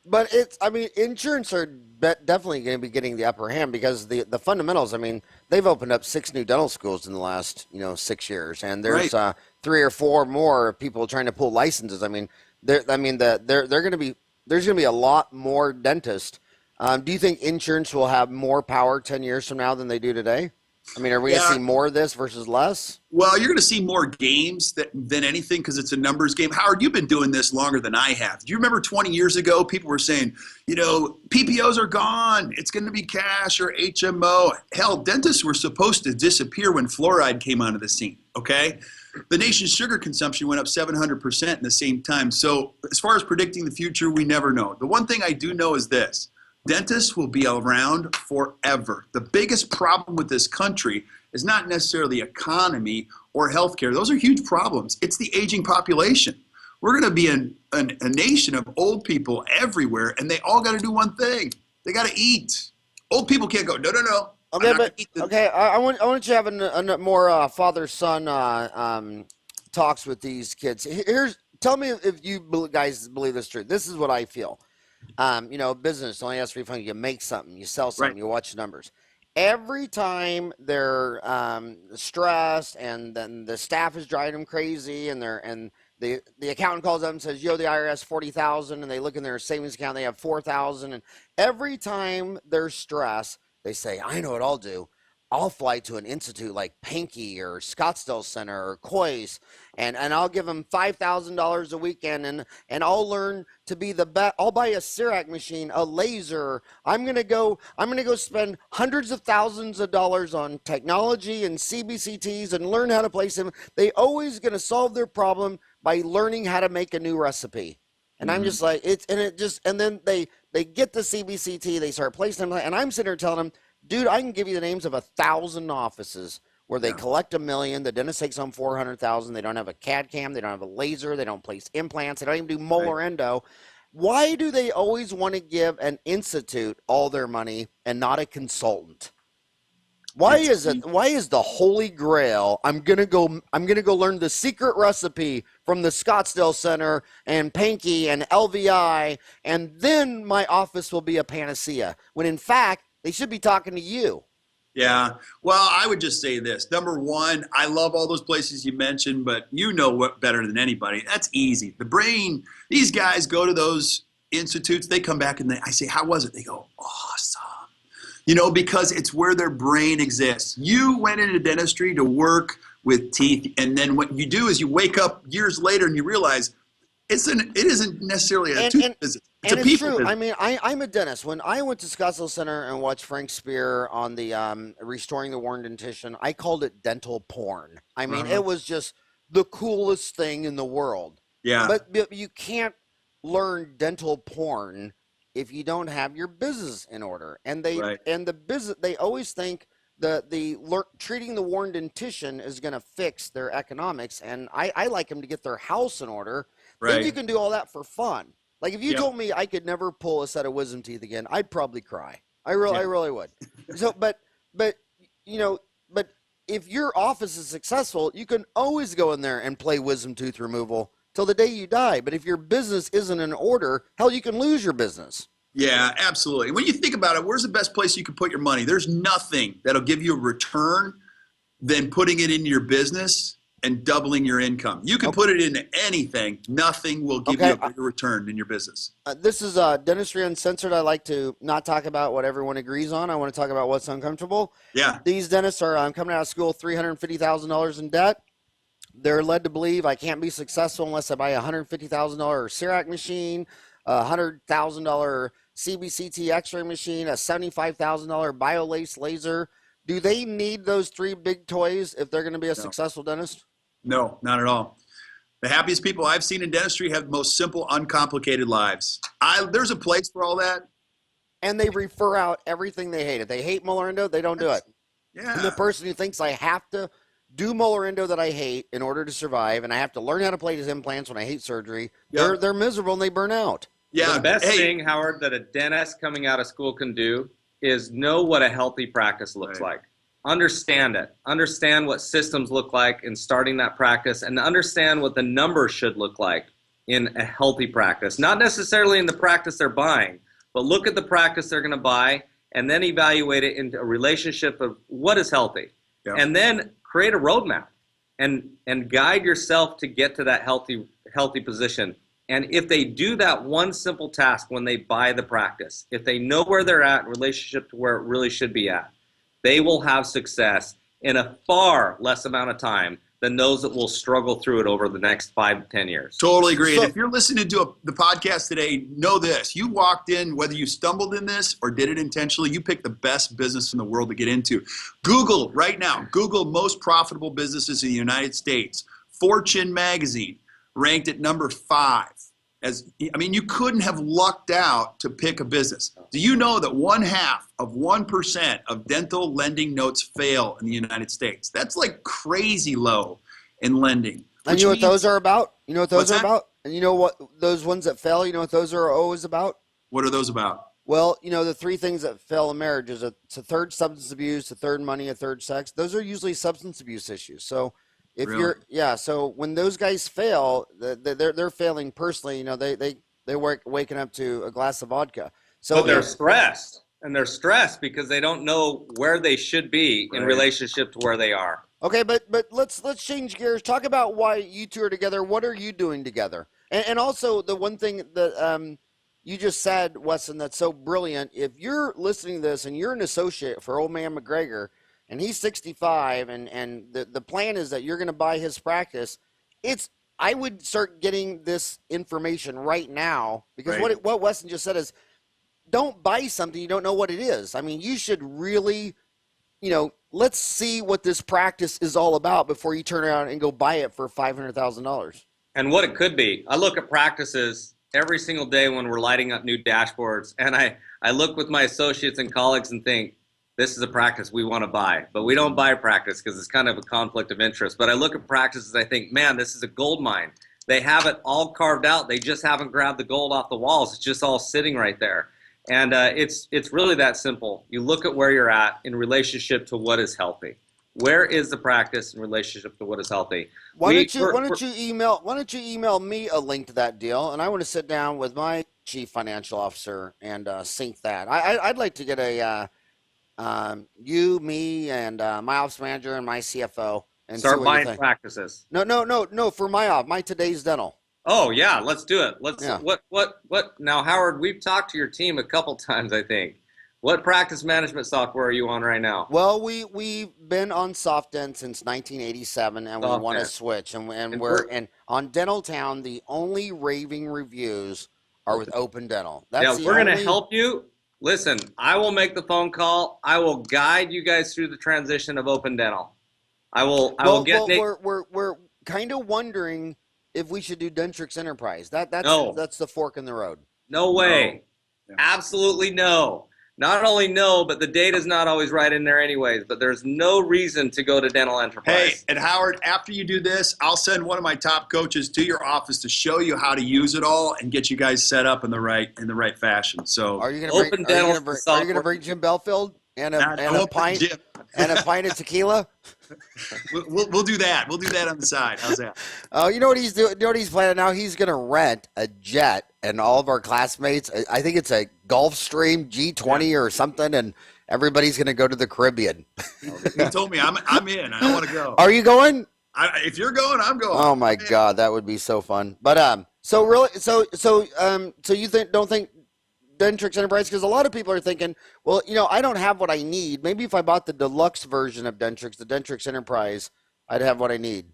But insurance are definitely going to be getting the upper hand because the fundamentals. I mean, they've opened up 6 new dental schools in the last 6 years, and there's 3 or 4 more people trying to pull licenses. I mean, they're going to be there's going to be a lot more dentists. Do you think insurance will have more power 10 years from now than they do today? I mean, are we going to see more of this versus less?
Well, you're going to see more games than anything because it's a numbers game. Howard, you've been doing this longer than I have. Do you remember 20 years ago, people were saying, PPOs are gone. It's going to be cash or HMO. Hell, dentists were supposed to disappear when fluoride came onto the scene, okay? The nation's sugar consumption went up 700% in the same time. So as far as predicting the future, we never know. The one thing I do know is this. Dentists will be around forever. The biggest problem with this country is not necessarily the economy or healthcare. Those are huge problems. It's the aging population. We're going to be a nation of old people everywhere, and they all got to do one thing. They got to eat. Old people can't go, no.
Okay, I want you to have a more father-son talks with these kids. Tell me if you guys believe this is true. This is what I feel. Business only has to be fun. You make something, you sell something, right. You watch the numbers. Every time they're stressed, and then the staff is driving them crazy, and the accountant calls up and says, "Yo, the IRS 40,000," and they look in their savings account, they have 4,000, and every time they're stressed, they say, "I know what I'll do. I'll fly to an institute like Peck or Scottsdale Center or Collis, and I'll give them $5,000 a weekend, and I'll learn to be the best. I'll buy a CEREC machine, a laser. I'm gonna go spend hundreds of thousands of dollars on technology and CBCTs and learn how to place them." They always gonna solve their problem by learning how to make a new recipe. And I'm just like, and then they get the CBCT, they start placing them, and I'm sitting there telling them, dude, I can give you the names of 1,000 offices where they collect $1 million. The dentist takes home 400,000. They don't have a CAD cam. They don't have a laser. They don't place implants. They don't even do molar endo. Why do they always want to give an institute all their money and not a consultant? Why is it? Why is the holy grail? I'm gonna go learn the secret recipe from the Scottsdale Center and Panky and LVI, and then my office will be a panacea. When in fact, they should be talking to you.
Yeah. Well, I would just say this. Number one, I love all those places you mentioned, but you know what better than anybody. That's easy. The brain, these guys go to those institutes, they come back and I say, "How was it?" They go, "Awesome." Because it's where their brain exists. You went into dentistry to work with teeth, and then what you do is you wake up years later and you realize it isn't necessarily a tooth visit. It's a people visit.
I mean, I'm a dentist. When I went to Scottsdale Center and watched Frank Spear on the Restoring the Worn Dentition, I called it dental porn. I mean, it was just the coolest thing in the world.
Yeah.
But you can't learn dental porn if you don't have your business in order. And they always think treating the worn dentition is going to fix their economics, and I like them to get their house in order. Then you can do all that for fun. Like if you told me I could never pull a set of wisdom teeth again, I'd probably cry. I really would. So, but if your office is successful, you can always go in there and play wisdom tooth removal till the day you die. But if your business isn't in order, hell, you can lose your business.
Yeah, absolutely. When you think about it, where's the best place you can put your money? There's nothing that'll give you a return than putting it into your business and doubling your income. You can put it into anything. Nothing will give you a bigger return than your business.
This is Dentistry Uncensored. I like to not talk about what everyone agrees on. I want to talk about what's uncomfortable.
Yeah.
These dentists are coming out of school $350,000 in debt. They're led to believe I can't be successful unless I buy a $150,000 CEREC machine, a $100,000 CBCT x-ray machine, a $75,000 BioLace laser. Do they need those three big toys if they're going to be a successful dentist?
No, not at all. The happiest people I've seen in dentistry have the most simple, uncomplicated lives. There's a place for all that.
And they refer out everything they hate. If they hate molar endo, they don't do it.
Yeah.
And the person who thinks I have to do molar endo that I hate in order to survive, and I have to learn how to place implants when I hate surgery, they're miserable and they burn out.
Yeah.
The best thing, Howard, that a dentist coming out of school can do is know what a healthy practice looks like. Understand it. Understand what systems look like in starting that practice, and understand what the numbers should look like in a healthy practice. Not necessarily in the practice they're buying, but look at the practice they're going to buy and then evaluate it into a relationship of what is healthy. Yeah. And then create a roadmap and guide yourself to get to that healthy position. And if they do that one simple task when they buy the practice, if they know where they're at in relationship to where it really should be at, they will have success in a far less amount of time than those that will struggle through it over the next 5 to 10 years.
Totally agree. And if you're listening to the podcast today, know this. You walked in, whether you stumbled in this or did it intentionally, you picked the best business in the world to get into. Google right now, Google most profitable businesses in the United States. Fortune magazine ranked at number 5. You couldn't have lucked out to pick a business. Do you know that 0.5% of dental lending notes fail in the United States? That's like crazy low in lending.
And you know what those are about? You know what those are about? And you know what those ones that fail, you know what those are always about?
What are those about?
Well, you know, the 3 things that fail in marriage is it's a third substance abuse, a third money, a third sex. Those are usually substance abuse issues. So if so when those guys fail, they're failing personally. You know, they work waking up to a glass of vodka. So
but they're stressed, and they're stressed because they don't know where they should be in relationship to where they are.
Okay, but let's change gears. Talk about why you two are together. What are you doing together? And also the one thing that you just said, Weston, that's so brilliant. If you're listening to this and you're an associate for old man McGregor, and he's 65, and the plan is that you're going to buy his practice, I would start getting this information right now, because what Weston just said is, don't buy something you don't know what it is. I mean, you should really, let's see what this practice is all about before you turn around and go buy it for $500,000.
And what it could be. I look at practices every single day when we're lighting up new dashboards, and I look with my associates and colleagues and think, this is a practice we want to buy, but we don't buy practice because it's kind of a conflict of interest. But I look at practices, I think, man, this is a gold mine. They have it all carved out. They just haven't grabbed the gold off the walls. It's just all sitting right there. And it's really that simple. You look at where you're at in relationship to what is healthy. Where is the practice in relationship to what is healthy?
Why don't you email me a link to that deal, and I want to sit down with my chief financial officer and sync that. I'd like to get a you, me, and my ops manager and my CFO, and
start buying practices.
No, for my Today's Dental.
Oh yeah, let's do it. What now, Howard? We've talked to your team a couple times, I think. What practice management software are you on right now?
Well, we've been on SoftDent since 1987, and we want to switch. And we're on Dental Town. The only raving reviews are with Open Dental.
We're going to help you. Listen, I will make the phone call. I will guide you guys through the transition of Open Dental.
We're kind of wondering if we should do Dentrix Enterprise. That's the fork in the road.
No way. No. Yeah. Absolutely no. not only no, but the data's not always right in there anyways. But there's no reason to go to Dental Enterprise.
Hey, and Howard, after you do this, I'll send one of my top coaches to your office to show you how to use it all and get you guys set up in the right fashion. So,
Are you going to bring Jim Belfield and a pint of tequila?
We'll do that. We'll do that on the side. How's that?
Oh, you know what he's doing? You know what he's planning now? He's going to rent a jet, and all of our classmates, I think it's a Gulfstream G20 or something, and everybody's going to go to the Caribbean.
He told me I'm in. I want to go.
Are you going?
If you're going, I'm going.
Oh my God, that would be so fun. But so you don't think Dentrix Enterprise? Because a lot of people are thinking, well, I don't have what I need. Maybe if I bought the deluxe version of Dentrix, the Dentrix Enterprise, I'd have what I need.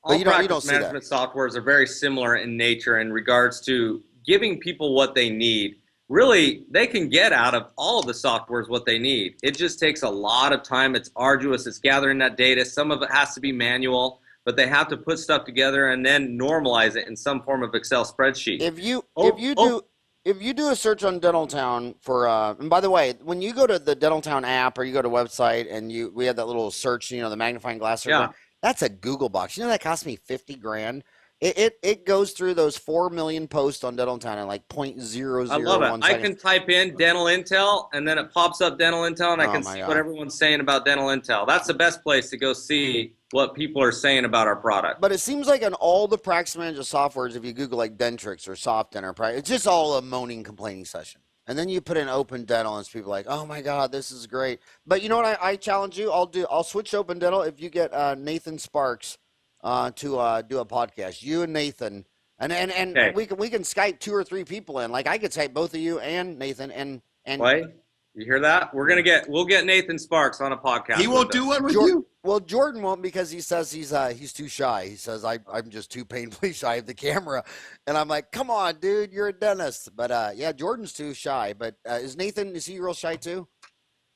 But
All
you don't
practice
see that.
management softwares are very similar in nature in regards to giving people what they need. Really, they can get out of all of the softwares what they need. It just takes a lot of time. It's arduous. It's gathering that data. Some of it has to be manual, but they have to put stuff together and then normalize it in some form of Excel spreadsheet.
If you do a search on Dentaltown for, and by the way, when you go to the Dentaltown app or you go to website and we have that little search, the magnifying glass server,
Yeah.
that's a Google box. That cost me $50,000. It goes through those 4 million posts on Dentaltown in like 0.001
I love it.
seconds.
I can type in Dental Intel, and then it pops up Dental Intel, and I can see what everyone's saying about Dental Intel. That's the best place to go see what people are saying about our product.
But it seems like on all the practice management softwares, if you Google like Dentrix or Soft Enterprise, it's just all a moaning, complaining session. And then you put in Open Dental, and it's people like, oh my God, this is great. But you know what? I challenge you. I'll switch to Open Dental if you get Nathan Sparks to do a podcast. You and Nathan, and
Okay.
we can Skype 2 or 3 people in. Like I could Skype both of you and Nathan and.
Wait, you hear that? We'll get Nathan Sparks on a podcast.
He won't do one with you.
Well, Jordan won't because he says he's too shy. He says I'm just too painfully shy of the camera, and I'm like, come on, dude, you're a dentist. But yeah, Jordan's too shy. But is he real shy too?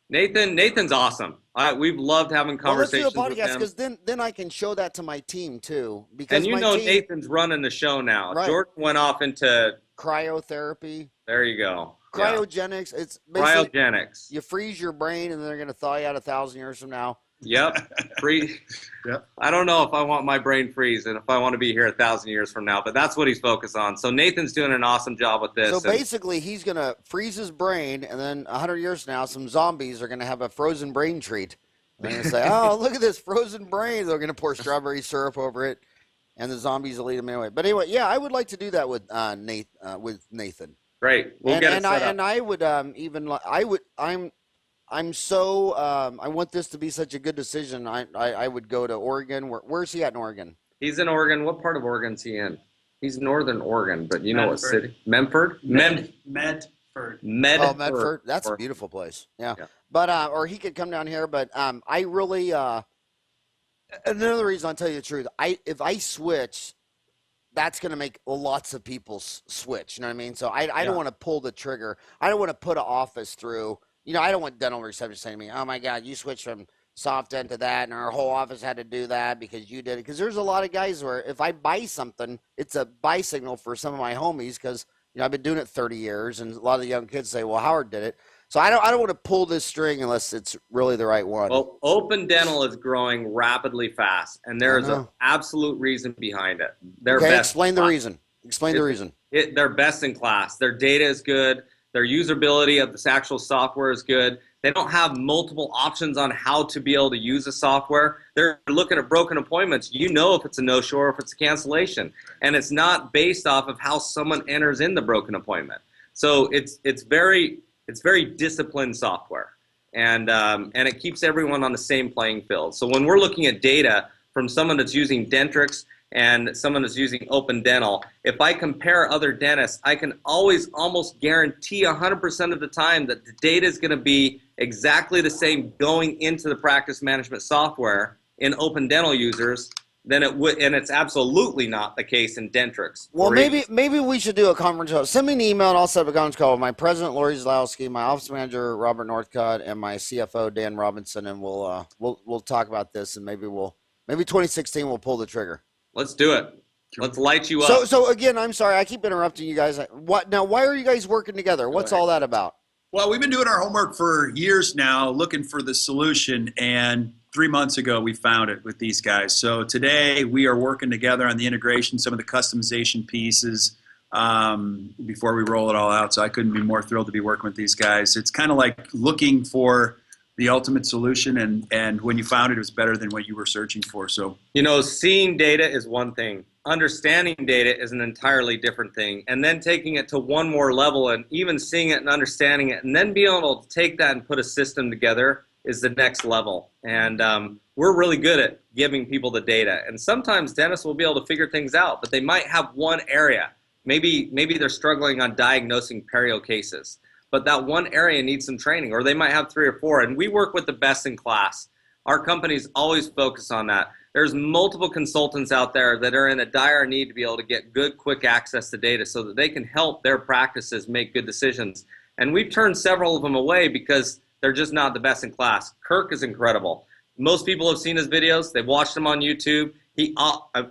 Nathan's awesome. We've loved having conversations
well, let's do a podcast
with him.
because then I can show that to my team too. Because
And Nathan's running the show now.
Right.
Jordan went off into
cryotherapy.
There you go.
Cryogenics. Yeah. It's basically
Cryogenics.
you freeze your brain and then they're going to thaw you out 1,000 years from now.
Yep.
Yep.
I don't know if I want my brain freeze and if I want to be here 1,000 years from now, but that's what he's focused on. So Nathan's doing an awesome job with this.
So basically, he's going to freeze his brain, and then 100 years from now, some zombies are going to have a frozen brain treat. They're going to say, oh, look at this frozen brain. They're going to pour strawberry syrup over it, and the zombies will eat them anyway. But anyway, yeah, I would like to do that with Nathan.
Great. We'll get it set up.
And I would I want this to be such a good decision. I would go to Oregon. Where's he at in Oregon?
He's in Oregon. What part of Oregon's he in? He's northern Oregon, but you know what
Medford.
city? Medford?
Medford.
Medford.
Oh, Medford. That's a beautiful place. Yeah. But or he could come down here. But I really another reason I'll tell you the truth. If I switch, that's going to make lots of people switch. You know what I mean? So I don't want to pull the trigger. I don't want to put an office through. I don't want dental receptionists saying to me, oh, my God, you switched from soft end to that, and our whole office had to do that because you did it. Because there's a lot of guys where if I buy something, it's a buy signal for some of my homies because, I've been doing it 30 years, and a lot of the young kids say, well, Howard did it. So I don't want to pull this string unless it's really the right one.
Well, Open Dental is growing rapidly fast, and there is an absolute reason behind it.
Explain the reason. Explain the reason.
They're best in class. Their data is good. Their usability of this actual software is good. They don't have multiple options on how to be able to use the software. They're looking at broken appointments. You know if it's a no-show or if it's a cancellation. And it's not based off of how someone enters in the broken appointment. So it's very disciplined software. And it keeps everyone on the same playing field. So when we're looking at data from someone that's using Dentrix and someone that's using Open Dental, if I compare other dentists, I can always almost guarantee 100% of the time that the data is going to be exactly the same going into the practice management software in Open Dental users than it would, and it's absolutely not the case in Dentrix.
Well, maybe we should do a conference call. Send me an email and I'll set up a conference call with my president, Lori Zlowski, my office manager, Robert Northcutt, and my CFO, Dan Robinson, and we'll talk about this, and maybe 2016 we'll pull the trigger.
Let's do it. Let's light you up.
So again, I'm sorry, I keep interrupting you guys. Why are you guys working together? What's all that about?
Well, we've been doing our homework for years now, looking for the solution, and 3 months ago we found it with these guys. So today we are working together on the integration, some of the customization pieces before we roll it all out. So I couldn't be more thrilled to be working with these guys. It's kind of like looking for the ultimate solution, and when you found it, it was better than what you were searching for. So,
You know, seeing data is one thing. Understanding data is an entirely different thing. And then taking it to one more level and even seeing it and understanding it and then being able to take that and put a system together is the next level. And we're really good at giving people the data. And sometimes dentists will be able to figure things out, but they might have one area. Maybe they're struggling on diagnosing perio cases, but that one area needs some training, or they might have 3 or 4. And we work with the best in class. Our companies always focus on that. There's multiple consultants out there that are in a dire need to be able to get good, quick access to data so that they can help their practices make good decisions. And we've turned several of them away because they're just not the best in class. Kirk is incredible. Most people have seen his videos. They've watched them on YouTube.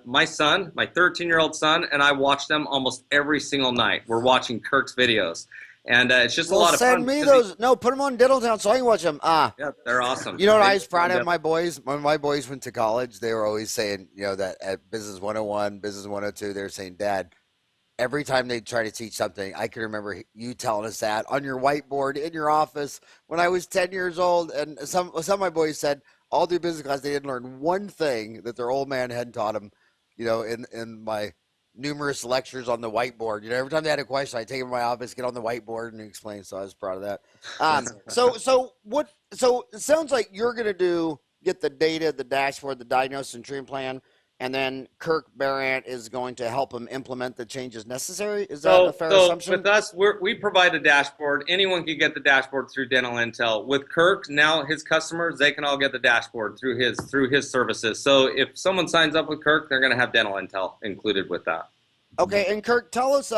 My son, my 13-year-old son, and I watch them almost every single night. We're watching Kirk's videos. And it's just a lot of fun.
Send me those. No, put them on Dentaltown so I can watch them.
Yeah, they're awesome.
You know what I was proud of my boys? When my boys went to college, they were always saying, you know, that at Business 101, Business 102, they were saying, Dad, every time they try to teach something, I can remember you telling us that on your whiteboard in your office when I was 10 years old. And some of my boys said all through business class, they didn't learn one thing that their old man hadn't taught them, you know, in my numerous lectures on the whiteboard. You know, every time they had a question, I take them to my office, get on the whiteboard and explain. So I was proud of that. So it sounds like you're going to get the data, the dashboard, the diagnosis and treatment plan, and then Kirk Behrendt is going to help them implement the changes necessary. Is that a fair assumption?
With us, we provide a dashboard. Anyone can get the dashboard through Dental Intel. With Kirk, now his customers, they can all get the dashboard through his services. So if someone signs up with Kirk, they're going to have Dental Intel included with that.
Okay, and Kirk, tell us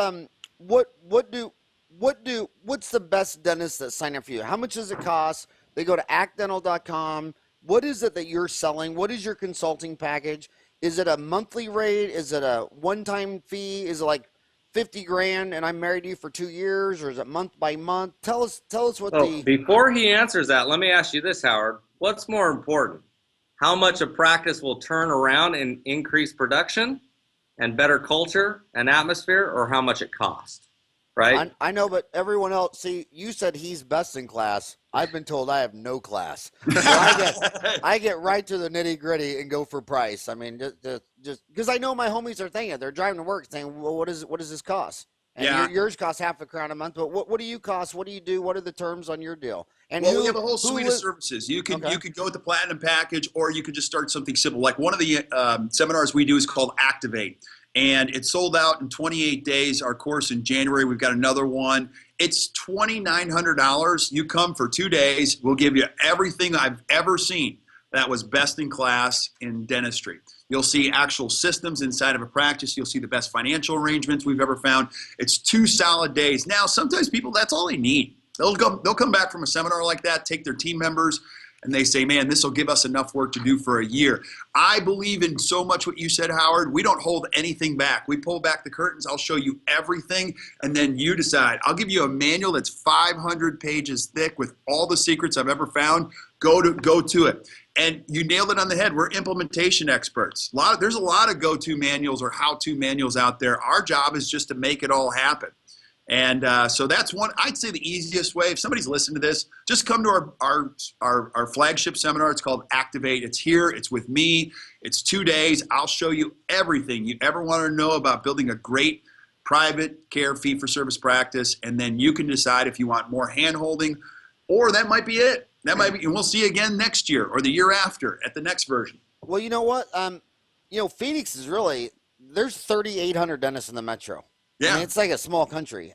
what's the best dentists that sign up for you? How much does it cost? They go to actdental.com. What is it that you're selling? What is your consulting package? Is it a monthly rate? Is it a one-time fee? Is it like 50 grand and I'm married to you for 2 years, or is it month by month? Tell us what
Before he answers that, let me ask you this, Howard. What's more important? How much a practice will turn around and increase production and better culture and atmosphere, or how much it costs? Right?
I know, but everyone else, see, you said he's best in class. I've been told I have no class. So I get right to the nitty gritty and go for price. I mean, just because I know my homies are thinking, they're driving to work saying, well, what does this cost? And yours costs $half a month, but what do you cost? What do you do? What are the terms on your deal? And
we have a whole suite of services. You could go with the platinum package, or you could just start something simple. Like one of the seminars we do is called Activate. And it sold out in 28 days. Our course in January, we've got another one. It's $2,900. You come for 2 days. We'll give you everything I've ever seen that was best in class in dentistry. You'll see actual systems inside of a practice. You'll see the best financial arrangements we've ever found. It's 2 solid days. Now, sometimes people, that's all they need. They'll come back from a seminar like that, take their team members, and they say, man, this will give us enough work to do for a year. I believe in so much what you said, Howard. We don't hold anything back. We pull back the curtains. I'll show you everything, and then you decide. I'll give you a manual that's 500 pages thick with all the secrets I've ever found. Go to it. And you nailed it on the head. We're implementation experts. There's a lot of go-to manuals or how-to manuals out there. Our job is just to make it all happen. And so that's one, I'd say the easiest way. If somebody's listening to this, just come to our flagship seminar. It's called Activate. It's here. It's with me. It's 2 days. I'll show you everything you ever want to know about building a great private care fee-for-service practice. And then you can decide if you want more hand-holding, or that might be it. That might be, and we'll see you again next year or the year after at the next version.
Well, you know what? Phoenix is there's 3,800 dentists in the metro.
Yeah.
I mean, it's like a small country.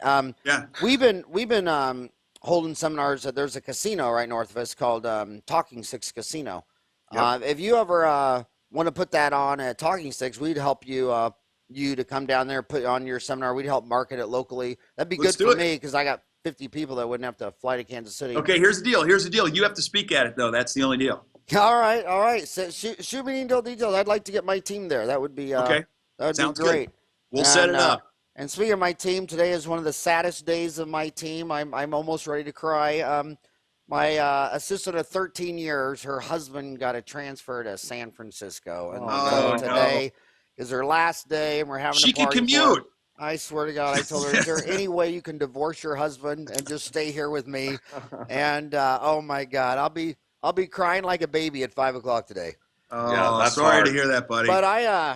We've been holding seminars. There's a casino right north of us called Talking Six Casino. Yep. If you ever want to put that on at Talking Six, we'd help you to come down there, put on your seminar. We'd help market it locally. That'd be good for me because I got 50 people that wouldn't have to fly to Kansas City.
Okay, here's the deal. You have to speak at it, though. That's the only deal.
All right. So shoot me details. I'd like to get my team there. That would be okay. That would
Sounds
be great.
Good. We'll set it up.
And speaking of my team, today is one of the saddest days of my team. I'm almost ready to cry. My assistant of 13 years, her husband got a transfer to San Francisco, and
Oh,
so
no.
today is her last day, and we're having
She
a
can
party. For her.
commute.
I swear to God, I told her, is there any way you can divorce your husband and just stay here with me? And oh my God, I'll be crying like a baby at 5 o'clock today.
Oh,
Yeah, that's
sorry
hard.
to hear that, buddy.
But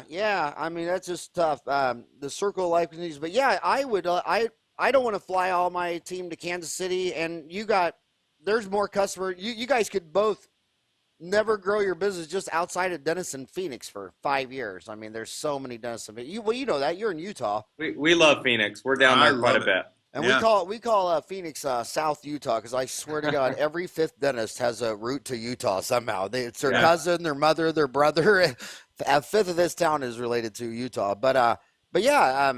yeah, I mean, that's just tough. The circle of life continues. But yeah, I would, I don't want to fly all my team to Kansas City, and there's more customer. You guys could both never grow your business just outside of dentists in Phoenix for 5 years. I mean, there's so many dentists. Well, you know that you're in Utah,
We love Phoenix. We're down
I
there quite a
love it.
bit.
and
Yeah.
we call Phoenix South Utah, because I swear to God, every fifth dentist has a route to Utah somehow. It's their
Yeah.
cousin, their mother, their brother. A fifth of this town is related to Utah. But yeah,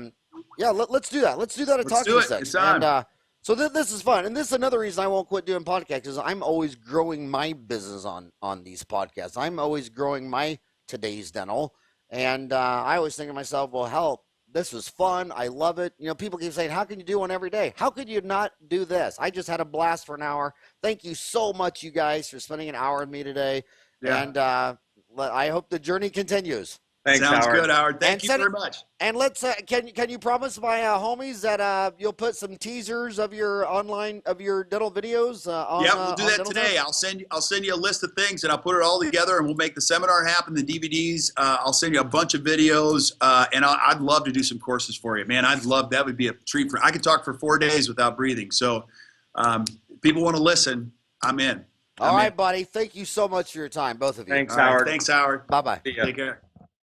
let's do that. Let's do that at
Let's
Talk
do
to
it.
Sex.
It's on.
And so this is fun, and this is another reason I won't quit doing podcasts, is I'm always growing my business on these podcasts. I'm always growing my Today's Dental, and I always think to myself, well, hell, this was fun. I love it. You know, people keep saying, how can you do one every day? How could you not do this? I just had a blast for an hour. Thank you so much, you guys, for spending an hour with me today.
Yeah.
And I hope the journey continues.
Thanks,
Sounds
Howard.
good, Howard. Thank
And
you
send
very
it-
much.
And let's can you promise my homies that you'll put some teasers of your dental videos on?
Yeah, we'll do
on
that
Dental
today.
Talk?
I'll send you a list of things, and I'll put it all together, and we'll make the seminar happen. The DVDs. I'll send you a bunch of videos, and I'd love to do some courses for you, man. I'd love that. Would be a treat for. I could talk for 4 days without breathing. So, people want to listen. I'm in.
All right, buddy. Thank you so much for your time, both of you.
Thanks,
All right,
Howard.
thanks, Howard.
Bye bye.
See ya.
Take care.